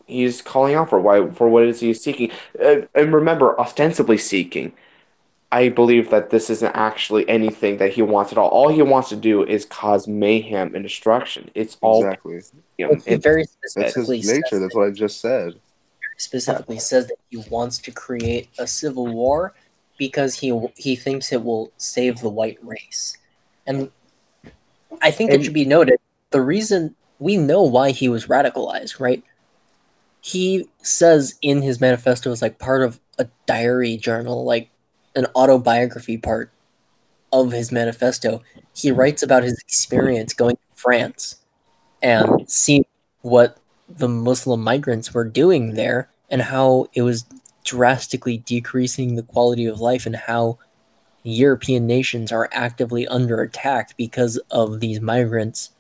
B: he's calling out for, why for what it is he's seeking. And remember, ostensibly seeking. I believe that this isn't actually anything that he wants at all. All he wants to do is cause mayhem and destruction. It's all
C: Exactly.
A: Well,
B: him.
A: he very
C: That's his
A: specifically
C: nature.
A: says
C: That's what I just said.
B: Yeah.
A: that he wants to create a civil war because he thinks it will save the white race. And I think it should
B: And
A: be noted the reason we know why he was radicalized, right? He says in his manifesto as like part of a diary journal, like an autobiography part of his manifesto, he writes about his experience going to France and seeing what the Muslim migrants were doing there and how it was drastically decreasing the quality of life and how European nations are actively under attack because of these migrants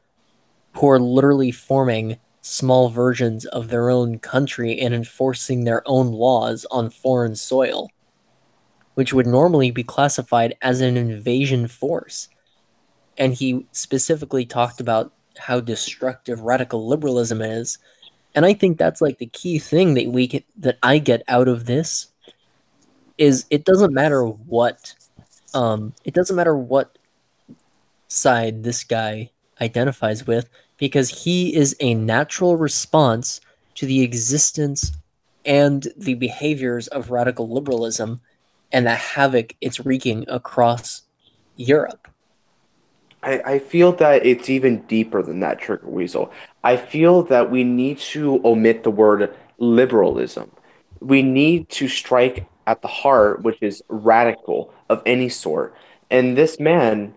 A: who are literally forming small versions of their own country and enforcing their own laws on foreign soil, which would normally be classified as an invasion force. And he specifically talked about how destructive radical liberalism is. And I think that's like the key thing that I get out of this is it doesn't matter what side this guy identifies with because he is a natural response to the existence and the behaviors of radical liberalism and the havoc it's wreaking across Europe.
B: I feel that it's even deeper than that, Trigger Weasel. I feel that we need to omit the word liberalism. We need to strike at the heart, which is radical of any sort. And this man,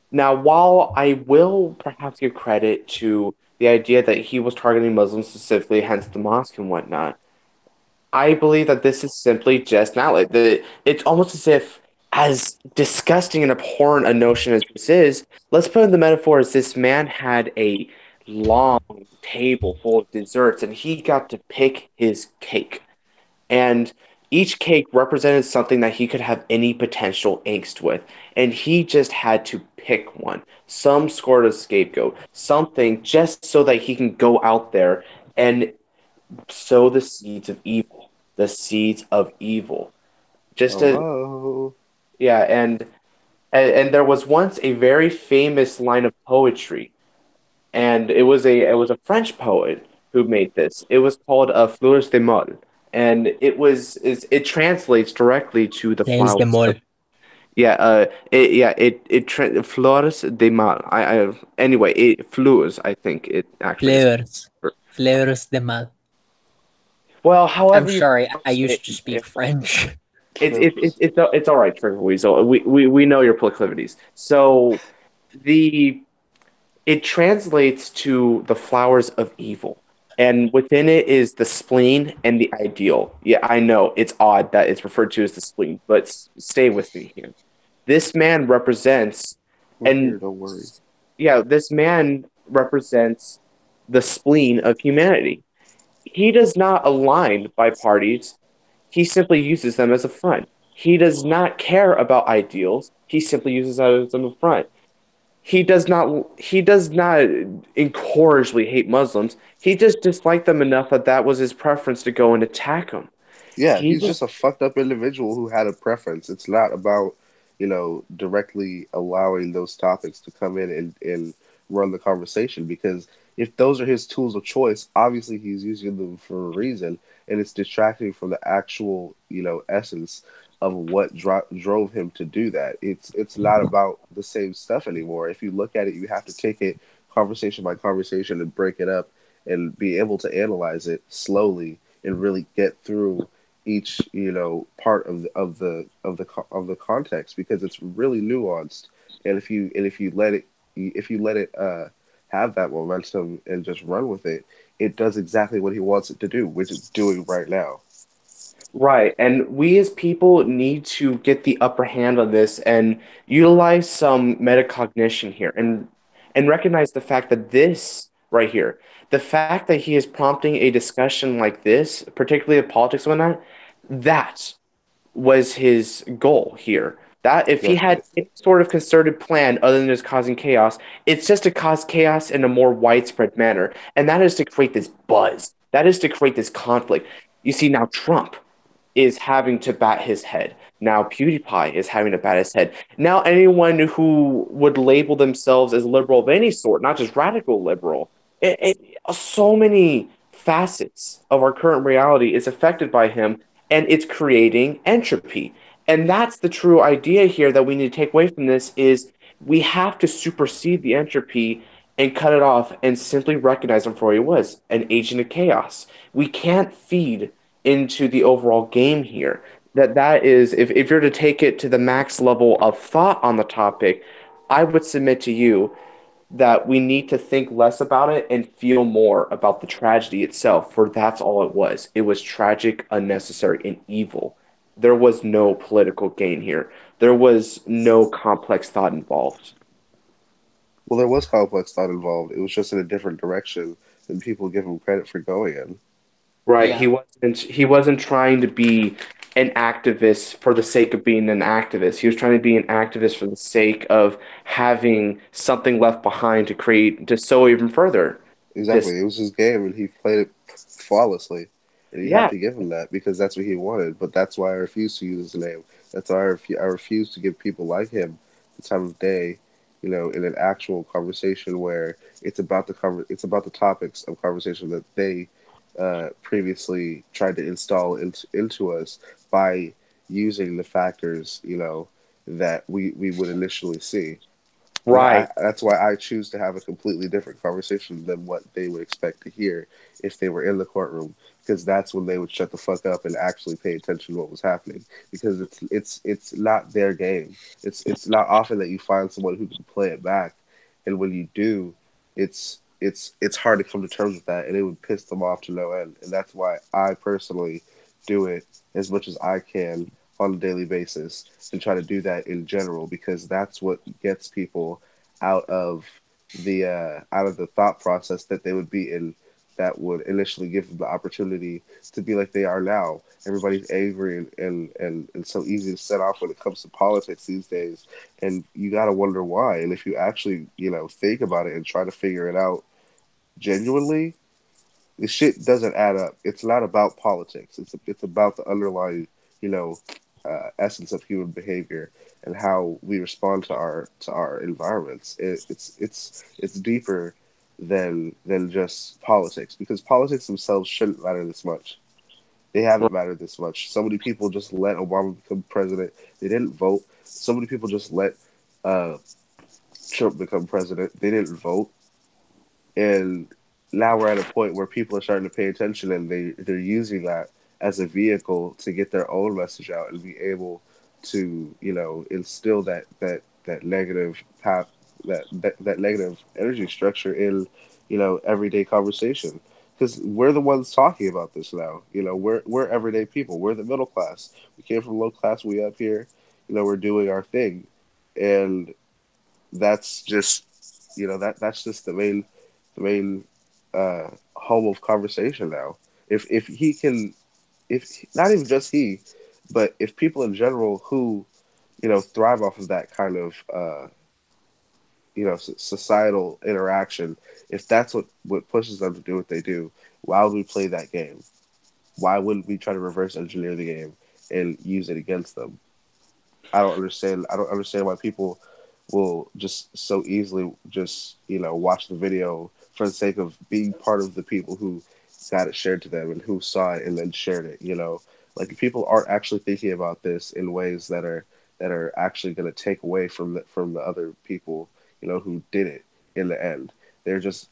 B: now, while I will perhaps give credit to the idea that he was targeting Muslims specifically, hence the mosque and whatnot, I believe that this is simply just an outlet. It's almost as if, as disgusting and abhorrent a notion as this is, let's put in the metaphor as this man had a long table full of desserts and he got to pick his cake. And each cake represented something that he could have any potential angst with. And he just had to pick one, some sort of scapegoat, something just so that he can go out there and sow the seeds of evil, the seeds of evil. Just to
C: Hello.
B: yeah, and there was once a very famous line of poetry, and it was a French poet who made this. It was called Fleurs de Mal, and it translates directly to the
A: Sales de
B: flowers
A: mol,
B: of yeah, Flores de Mal. Anyway, fleurs, I think it actually is.
A: fleurs, fleurs de mal.
B: Well,
A: I'm
B: however you
A: sorry, I
B: pronounce
A: used to speak
B: it,
A: French.
B: it's all right, Trevor Weasel. We know your proclivities. So the it translates to the flowers of evil, and within it is the spleen and the ideal. Yeah, I know it's odd that it's referred to as the spleen, but stay with me here. This man represents,
C: We're
B: and
C: here. Don't worry.
B: yeah, this man represents the spleen of humanity. He does not align by parties. He simply uses them as a front. He does not care about ideals. He simply uses them as a front. He does not incorrigibly hate Muslims. He just disliked them enough that that was his preference to go and attack them.
C: Yeah,
B: He
C: he's
B: just
C: just a fucked up individual who had a preference. It's not about, directly allowing those topics to come in and run the conversation because, if those are his tools of choice, obviously he's using them for a reason, and it's distracting from the actual, essence of what drove him to do that. It's not about the same stuff anymore. If you look at it, you have to take it conversation by conversation and break it up and be able to analyze it slowly and really get through each part of the context, because it's really nuanced. And if you let it have that momentum and just run with it, it does exactly what he wants it to do, which it's doing right now.
B: Right. And we as people need to get the upper hand on this and utilize some metacognition here and recognize the fact that this right here, the fact that he is prompting a discussion like this, particularly of politics and whatnot, that was his goal here. That if he
C: Exactly.
B: had any sort of concerted plan other than just causing chaos, it's just to cause chaos in a more widespread manner. And that is to create this buzz. That is to create this conflict. You see, now Trump is having to bat his head. Now PewDiePie is having to bat his head. Now anyone who would label themselves as liberal of any sort, not just radical liberal, so many facets of our current reality is affected by him, and it's creating entropy. And that's the true idea here that we need to take away from this is we have to supersede the entropy and cut it off and simply recognize him for what he was, an agent of chaos. We can't feed into the overall game here. That is, if you're to take it to the max level of thought on the topic, I would submit to you that we need to think less about it and feel more about the tragedy itself, for that's all it was. It was tragic, unnecessary, and evil. There was no political gain here. There was no complex thought involved.
C: Well, there was complex thought involved. It was just in a different direction than people give him credit for going in.
B: Right.
A: Yeah.
B: He wasn't trying to be an activist for the sake of being an activist. He was trying to be an activist for the sake of having something left behind to sow even further. This
C: Exactly. It was his game, and he played it flawlessly. And you have
B: yeah,
C: to give him that because that's what he wanted. But that's why I refuse to use his name. That's why I refuse to give people like him the time of day, in an actual conversation where it's about the topics of conversation that they previously tried to install into us by using the factors, that we would initially see.
B: right.
C: That's why I choose to have a completely different conversation than what they would expect to hear if they were in the courtroom, because that's when they would shut the fuck up and actually pay attention to what was happening, because it's not their game. It's not often that you find someone who can play it back, and when you do, it's hard to come to terms with that, and it would piss them off to no end. And that's why I personally do it as much as I can on a daily basis, and try to do that in general, because that's what gets people out of the thought process that they would be in, that would initially give them the opportunity to be like they are now. Everybody's angry and so easy to set off when it comes to politics these days, and you got to wonder why. And if you actually think about it and try to figure it out genuinely, this shit doesn't add up. It's not about politics. It's about the underlying, you know, essence of human behavior and how we respond to our environments. It's deeper than just politics, because politics themselves shouldn't matter this much. They haven't mattered this much. So many people just let Obama become president. They didn't vote. So many people just let uh, Trump become president. They didn't vote. And now we're at a point where people are starting to pay attention, and they're using that as a vehicle to get their own message out and be able to instill that negative path, that negative energy structure in everyday conversation, because we're the ones talking about this now. We're everyday people. We're the middle class. We came from low class. We up here, we're doing our thing. And that's just that's just the main home of conversation now. If he can, if not even just he, but if people in general who thrive off of that kind of societal interaction, if that's what pushes them to do what they do, why would we play that game? Why wouldn't we try to reverse engineer the game and use it against them? I don't understand why people will just so easily just watch the video for the sake of being part of the people who got it shared to them and who saw it and then shared it. Like if people aren't actually thinking about this in ways that are actually going to take away from the other people, who did it in the end. They're just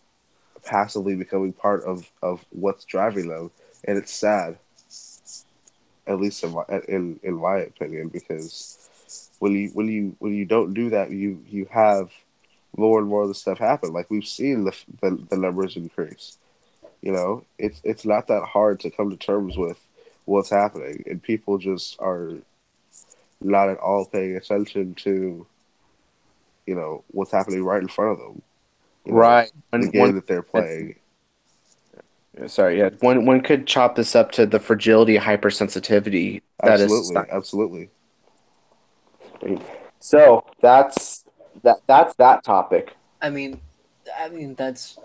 C: passively becoming part of what's driving them, and it's sad, at least in my opinion, because when you don't do that, you have more and more of the stuff happen. Like we've seen the numbers increase. It's not that hard to come to terms with what's happening, and people just are not at all paying attention to what's happening right in front of them. You know,
B: Right.
C: the
B: One
C: game that they're playing.
B: sorry, yeah. One could chop this up to the fragility, hypersensitivity that is
C: Absolutely,
B: society.
C: absolutely.
B: So that's that topic.
A: I mean, that's.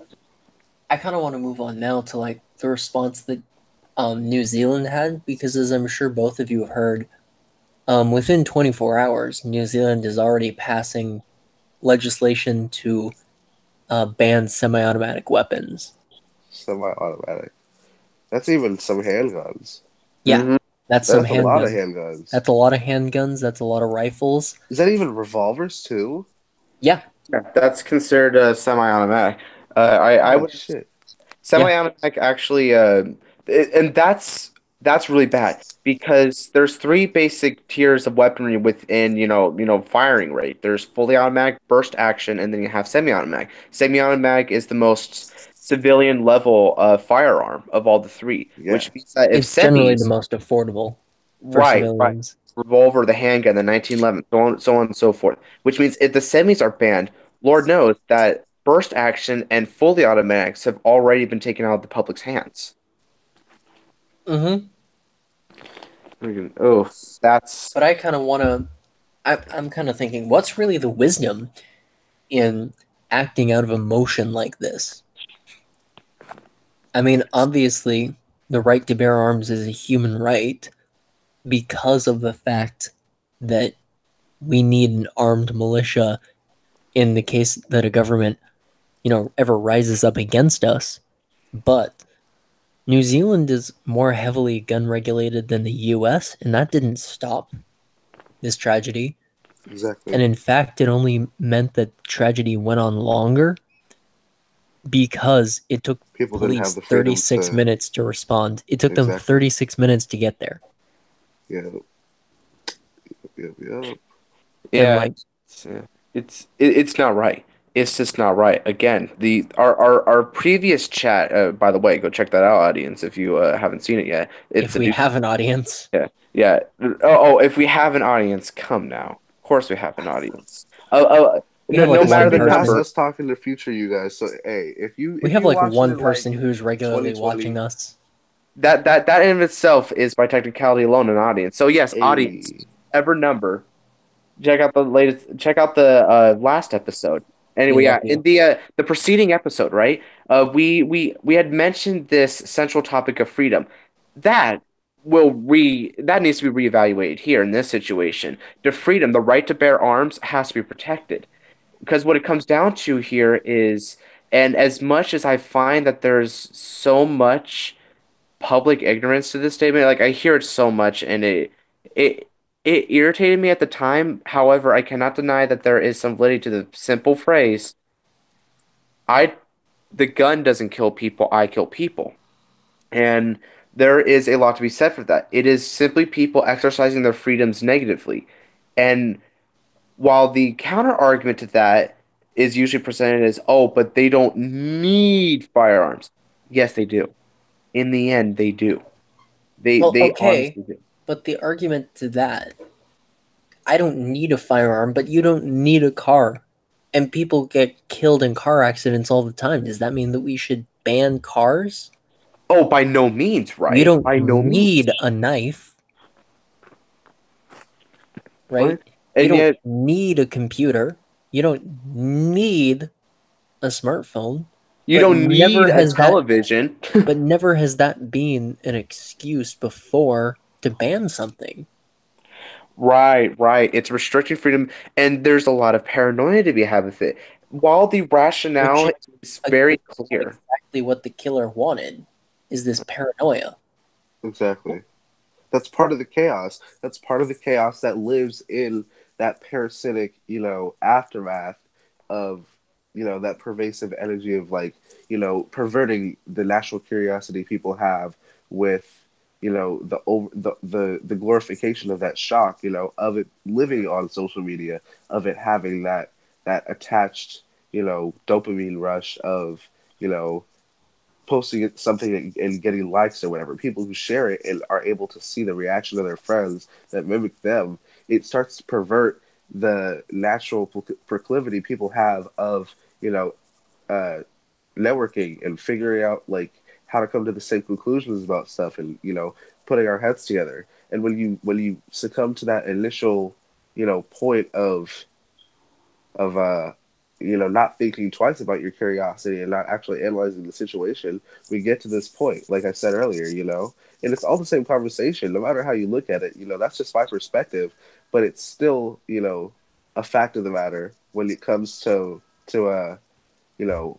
A: I kind of want to move on now to like the response that New Zealand had, because as I'm sure both of you have heard, within 24 hours, New Zealand is already passing legislation to ban semi-automatic weapons.
C: Semi-automatic. That's even some handguns.
A: Yeah,
B: Hmm.
A: that's some
C: That's a lot of
A: handguns.
C: handguns.
A: That's a lot of handguns. That's a lot of rifles.
C: Is that even revolvers too?
A: Yeah,
B: Yeah, that's considered a semi-automatic. I
C: Oh
B: would
C: shit.
A: yeah.
B: semi-automatic actually, and that's really bad because there's three basic tiers of weaponry within firing rate. There's fully automatic, burst action, and then you have semi-automatic. Semi-automatic is the most civilian level firearm of all the three,
C: Yeah.
B: which means that if
A: It's generally the
B: semis,
A: most affordable for
B: right,
A: civilians.
B: revolver, the handgun, the 1911, so on and so forth. Which means if the semis are banned, Lord knows that burst action and fully automatics have already been taken out of the public's hands.
A: Mm-hmm.
B: Oh, that's
A: But I kind of want to. I'm kind of thinking, what's really the wisdom in acting out of emotion like this? I mean, obviously, the right to bear arms is a human right because of the fact that we need an armed militia in the case that a government, ever rises up against us. But New Zealand is more heavily gun regulated than the US, and that didn't stop this tragedy.
C: Exactly.
A: And in fact, it only meant that tragedy went on longer because it took
C: People didn't have
A: police
C: the freedom
A: 36
C: to.
A: minutes to respond. It took them
C: Exactly.
A: 36 minutes to get there.
C: Yeah. Yep. Yep.
A: And
B: yeah,
A: like,
B: it's not right. It's just not right. Again, the our previous chat. By the way, go check that out, audience, if you haven't seen it yet. It's
A: if
B: a
A: we
B: new.
A: have an audience,
B: Yeah, yeah. Oh, if we have an audience, come now. Of course, we have an audience.
A: we have like
B: No
C: This
B: matter
C: could
A: one
B: the
C: be past
A: person.
B: number.
C: us talking to future you guys. So hey, if you
A: We
C: if
A: have
C: you
A: like
C: watch it
A: one
C: in like
A: person who's regularly watching
C: 2020,
A: us.
B: That in itself is by technicality alone an audience. So yes, audience,
C: a
B: ever number. Check out the last episode.
A: We
B: Anyway,
A: love
B: yeah, in
A: you.
B: the preceding episode, right? We had mentioned this central topic of freedom. That that needs to be reevaluated here in this situation. The freedom, the right to bear arms has to be protected. Because what it comes down to here is, and as much as I find that there's so much public ignorance to this statement. Like I hear it so much, and it it irritated me at the time. However, I cannot deny that there is some validity to the simple phrase, "I the gun doesn't kill people, I kill people." And there is a lot to be said for that. It is simply people exercising their freedoms negatively. And while the counter argument to that is usually presented as, "Oh, but they don't need firearms." Yes, they do. In the end, they do. They
A: Well,
B: they
A: okay,
B: honestly do.
A: but the argument to that, I don't need a firearm, but you don't need a car. And people get killed in car accidents all the time. Does that mean that we should ban cars?
B: Oh, by no means,
A: You
B: right?
A: don't
B: By no means.
A: need a knife, right?
B: What?
A: You
B: And
A: don't
B: yet,
A: need a computer. You don't need a smartphone.
B: you
A: But
B: don't need
A: never
B: a
A: has that
B: television.
A: but never has that been an excuse before to ban something.
B: Right, right. It's restricting freedom, and there's a lot of paranoia to be had with it. while the
A: which
B: rationale
A: is
B: is very
A: again
B: clear.
A: exactly what the killer wanted. Is this paranoia?
C: Exactly. That's part of the chaos. That's part of the chaos that lives in that parasitic, aftermath of, that pervasive energy of like, perverting the natural curiosity people have with, the glorification of that shock, of it living on social media, of it having that attached, dopamine rush of, you know, posting something and getting likes or whatever, people who share it and are able to see the reaction of their friends that mimic them, it starts to pervert the natural proclivity people have of, uh, networking and figuring out like how to come to the same conclusions about stuff and putting our heads together. And when you succumb to that initial point of not thinking twice about your curiosity and not actually analyzing the situation, we get to this point, like I said earlier, and it's all the same conversation, no matter how you look at it. That's just my perspective, but it's still, a fact of the matter when it comes to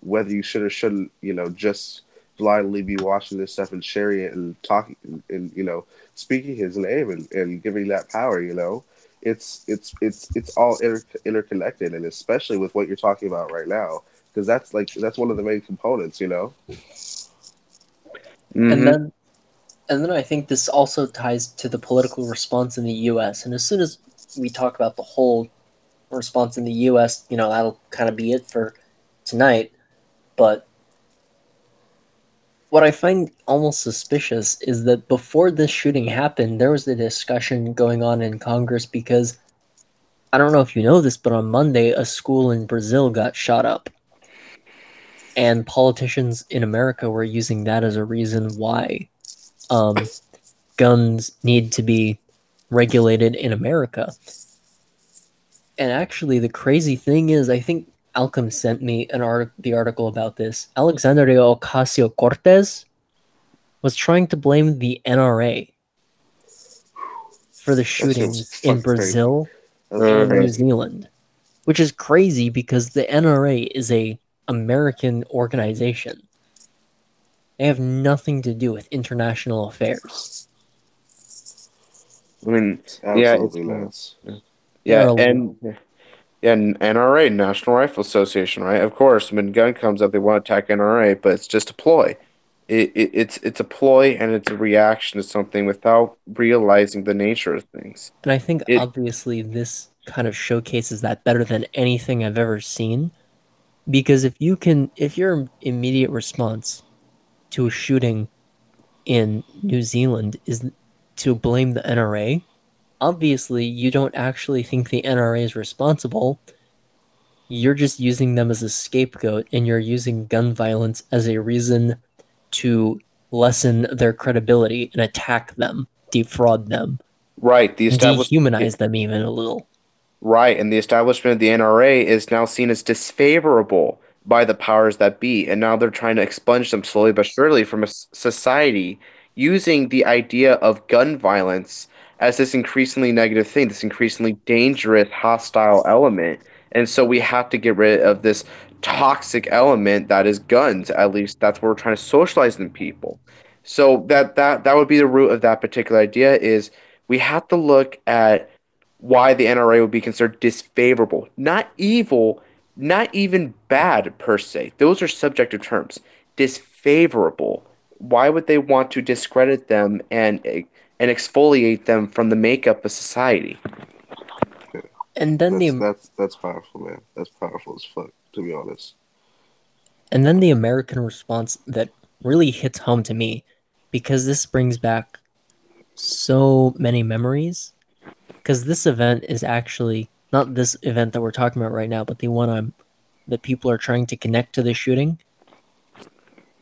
C: whether you should or shouldn't, just blindly be watching this stuff and sharing it and talking and speaking his name and giving that power. It's all interconnected, and especially with what you're talking about right now, because that's one of the main components.
A: And
B: Hmm.
A: then I think this also ties to the political response in the U.S. And as soon as we talk about the whole response in the U.S., that'll kind of be it for tonight. But what I find almost suspicious is that before this shooting happened, there was a discussion going on in Congress because I don't know if you know this, but on Monday, a school in Brazil got shot up. And politicians in America were using that as a reason why um, guns need to be regulated in America. And actually, the crazy thing is, I think Alchem sent me the article about this. Alexandria Ocasio Cortez was trying to blame the NRA for the
C: That seems
A: shootings in
C: fucking crazy.
A: Brazil
C: That's
A: and New
B: Uh,
C: crazy.
A: Zealand, which is crazy because the NRA is a American organization. They have nothing to do with international affairs.
B: I mean,
C: It's
B: yeah, it's
C: absolutely nuts.
A: They are
B: yeah, and yeah, NRA, National Rifle Association, right? Of course, when gun comes up, they want to attack NRA, but it's just a ploy. It's a ploy and it's a reaction to something without realizing the nature of things.
A: and I think
B: It
A: obviously this kind of showcases that better than anything I've ever seen. Because if your immediate response to a shooting in New Zealand is to blame the NRA, obviously you don't actually think the NRA is responsible. You're just using them as a scapegoat and you're using gun violence as a reason to lessen their credibility and attack them, defraud them,
B: right, the establishment.
A: dehumanize them even a little.
B: Right, and the establishment of the NRA is now seen as disfavorable by the powers that be, and now they're trying to expunge them slowly but surely from a society using the idea of gun violence as this increasingly negative thing, this increasingly dangerous, hostile element. And so we have to get rid of this toxic element that is guns. At least that's what we're trying to socialize in people. So that would be the root of that particular idea is we have to look at why the NRA would be considered disfavorable. Not evil, not even bad per se. Those are subjective terms. Disfavorable. Why would they want to discredit them and exfoliate them from the makeup of society?
C: Yeah.
A: And then
C: That's
A: the
C: that's that's powerful, man. That's powerful as fuck, to be honest.
A: and then the American response that really hits home to me because this brings back so many memories because this event is actually not this event that we're talking about right now, but the one that people are trying to connect to the shooting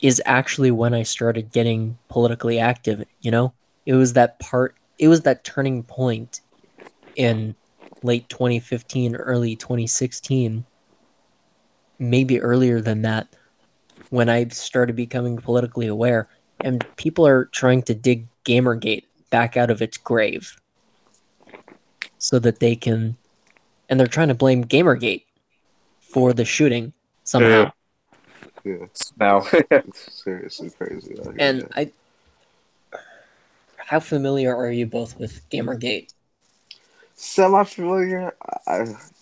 A: is actually when I started getting politically active, it was that turning point in late 2015, early 2016, maybe earlier than that, when I started becoming politically aware. And people are trying to dig Gamergate back out of its grave so that they can, and they're trying to blame Gamergate for the shooting
B: Uh,
A: somehow.
C: Yeah,
B: Now,
C: it's seriously crazy out here,
A: And
C: man.
A: how familiar are you both with Gamergate?
C: Semi familiar.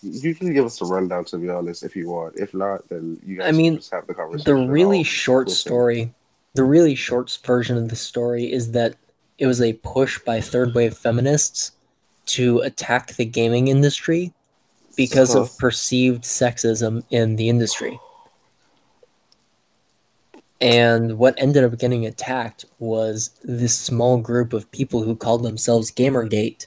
C: You can give us a rundown, to be honest, if you want. If not, then you
A: I
C: guys can
A: mean,
C: just have the
A: the
C: conversation.
A: really
C: I'll
A: short
C: listen.
A: story, the really short version of the story is that it was a push by third wave feminists to attack the gaming industry because
C: Uh-huh.
A: of perceived sexism in the industry. And what ended up getting attacked was this small group of people who called themselves Gamergate.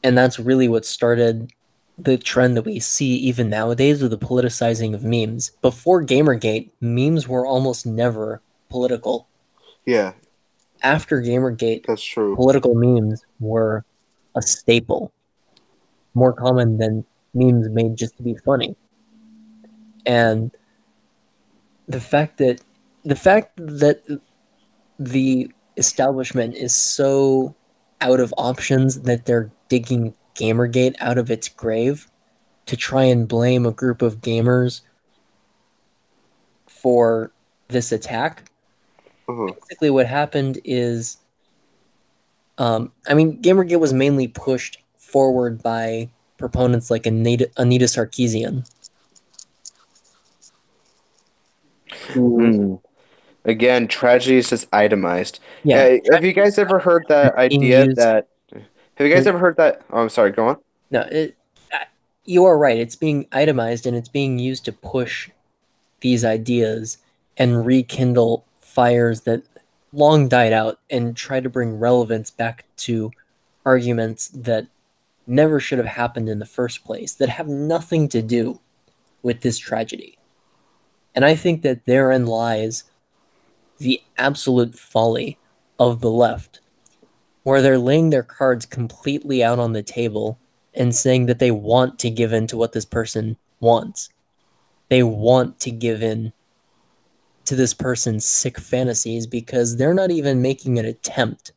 A: And that's really what started the trend that we see even nowadays with the politicizing of memes. Before Gamergate, memes were almost never political.
C: Yeah,
A: After Gamergate,
C: that's true.
A: political memes were a staple, more common than memes made just to be funny. And the fact that the fact that the establishment is so out of options that they're digging Gamergate out of its grave to try and blame a group of gamers for this attack.
C: Uh-huh.
A: Basically, what happened is, I mean, Gamergate was mainly pushed forward by proponents like Anita Sarkeesian, who,
B: hmm. Again, tragedy is just itemized.
A: yeah,
B: Have you guys ever heard that
A: being
B: idea
A: used.
B: that? Have you guys ever heard that? Oh, I'm sorry. Go on.
A: No, you are right. It's being itemized and it's being used to push these ideas and rekindle fires that long died out and try to bring relevance back to arguments that never should have happened in the first place, that have nothing to do with this tragedy. And I think that therein lies the absolute folly of the left, where they're laying their cards completely out on the table and saying that they want to give in to what this person wants. They want to give in to this person's sick fantasies because they're not even making an attempt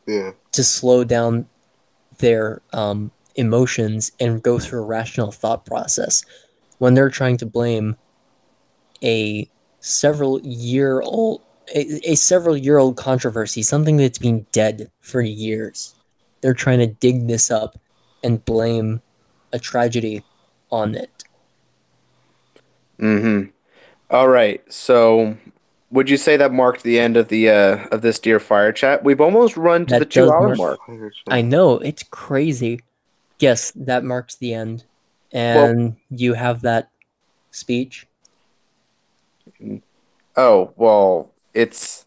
C: Yeah.
A: to slow down their emotions and go through a rational thought process when they're trying to blame a several year old controversy, something that's been dead for years. They're trying to dig this up and blame a tragedy on it.
B: Mm-hmm. All right. So, would you say that marked the end of the of this dear fire chat? We've almost run to the
A: That
B: two
A: does
B: hour
A: mark.
B: mark.
C: Fire
A: I
C: chat.
A: know it's crazy. Yes, that marks the end.
B: Well,
A: And you have that speech.
B: oh well, it's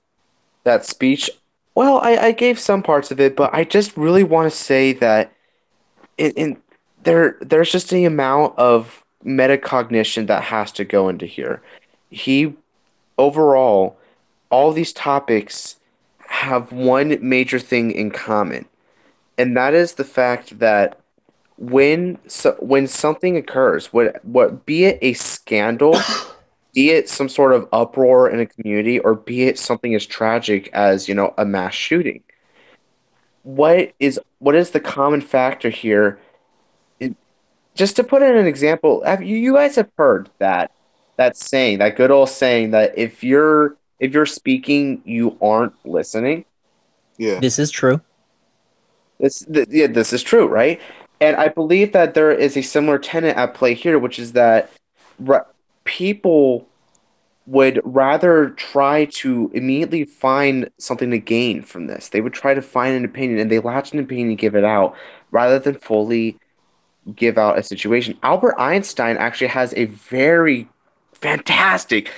B: that speech. Well, I gave some parts of it, but I just really want to say that there's just the amount of metacognition that has to go into here. He overall, all these topics have one major thing in common, and that is the fact that when something occurs, what be it a scandal, be it some sort of uproar in a community, or be it something as tragic as, a mass shooting, what is the common factor here? It- just to put in an example, have you guys have heard that saying, that good old saying that if you're speaking, you aren't listening?
C: Yeah.
A: This is true.
B: Yeah, this is true, right? And I believe that there is a similar tenet at play here, which is that ra- people would rather try to immediately find something to gain from this. They would try to find an opinion and they latch an opinion and give it out rather than fully give out a situation. Albert Einstein actually has a very fantastic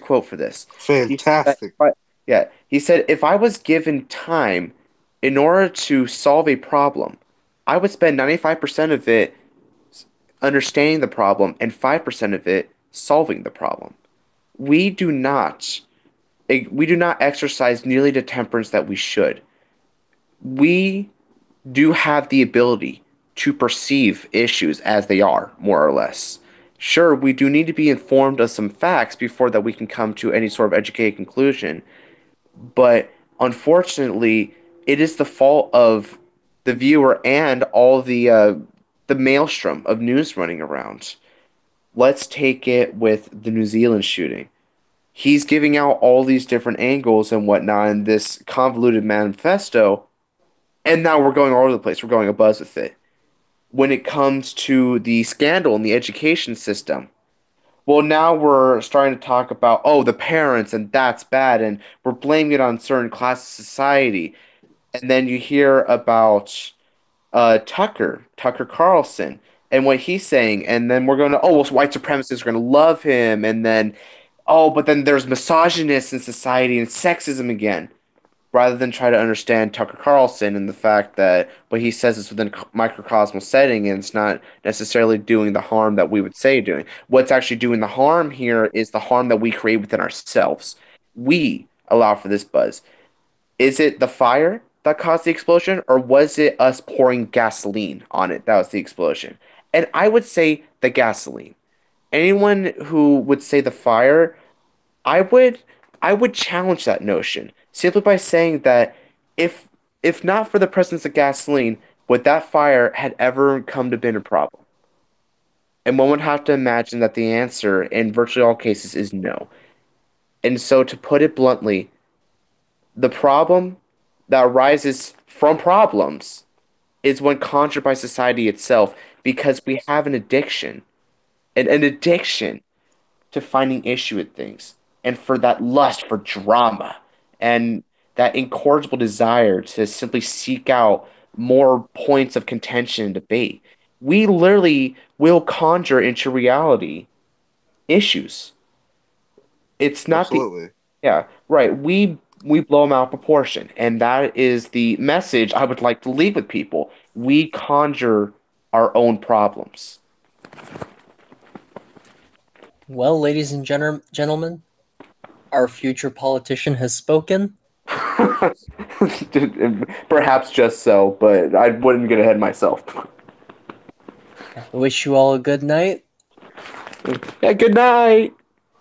B: quote for this. He said,
C: Fantastic.
B: yeah, he said, if I was given time in order to solve a problem, I would spend 95% of it understanding the problem and 5% of it solving the problem. We do not we do not exercise nearly the temperance that we should. We do have the ability to perceive issues as they are, more or less. Sure, we do need to be informed of some facts before that we can come to any sort of educated conclusion, but unfortunately, it is the fault of the viewer and all the the maelstrom of news running around. Let's take it with the New Zealand shooting. He's giving out all these different angles and whatnot in this convoluted manifesto, and now we're going all over the place. We're going abuzz with it. When it comes to the scandal in the education system, well, now we're starting to talk about, oh, the parents, and that's bad, and we're blaming it on certain class of society. And then you hear about Tucker Carlson, and what he's saying, and then we're going to, oh, well, white supremacists are going to love him, and then, oh, but then there's misogynists in society and sexism again, rather than try to understand Tucker Carlson and the fact that what he says is within a microcosmal setting and it's not necessarily doing the harm that we would say doing. What's actually doing the harm here is the harm that we create within ourselves. We allow for this buzz. Is it the fire that caused the explosion, or was it us pouring gasoline on it that was the explosion? And I would say the gasoline. Anyone who would say the fire, I would I would challenge that notion simply by saying that if if not for the presence of gasoline, would that fire had ever come to been a problem? And one would have to imagine that the answer in virtually all cases is no. And so to put it bluntly, the problem that arises from problems is when conjured by society itself because we have an addiction, an addiction to finding issue with things and for that lust for drama and that incorrigible desire to simply seek out more points of contention and debate. We literally will conjure into reality issues. It's not the
C: Absolutely.
B: Yeah, right. We blow them out of proportion, and that is the message I would like to leave with people. We conjure our own problems.
A: Well, ladies and gentlemen, our future politician has spoken.
B: Perhaps just so, but I wouldn't get ahead of myself.
A: I wish you all a good night.
B: Yeah, good night.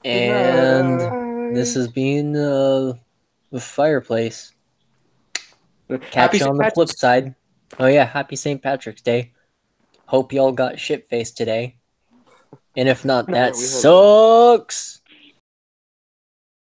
A: And this has been the Fireplace.
B: Happy
A: Catch you
B: St.
A: on the flip
B: Patrick's.
A: side. Oh yeah, happy St. Patrick's Day. Hope y'all got shit faced today. And if not,
C: Yeah,
A: that
C: we heard that.
A: sucks.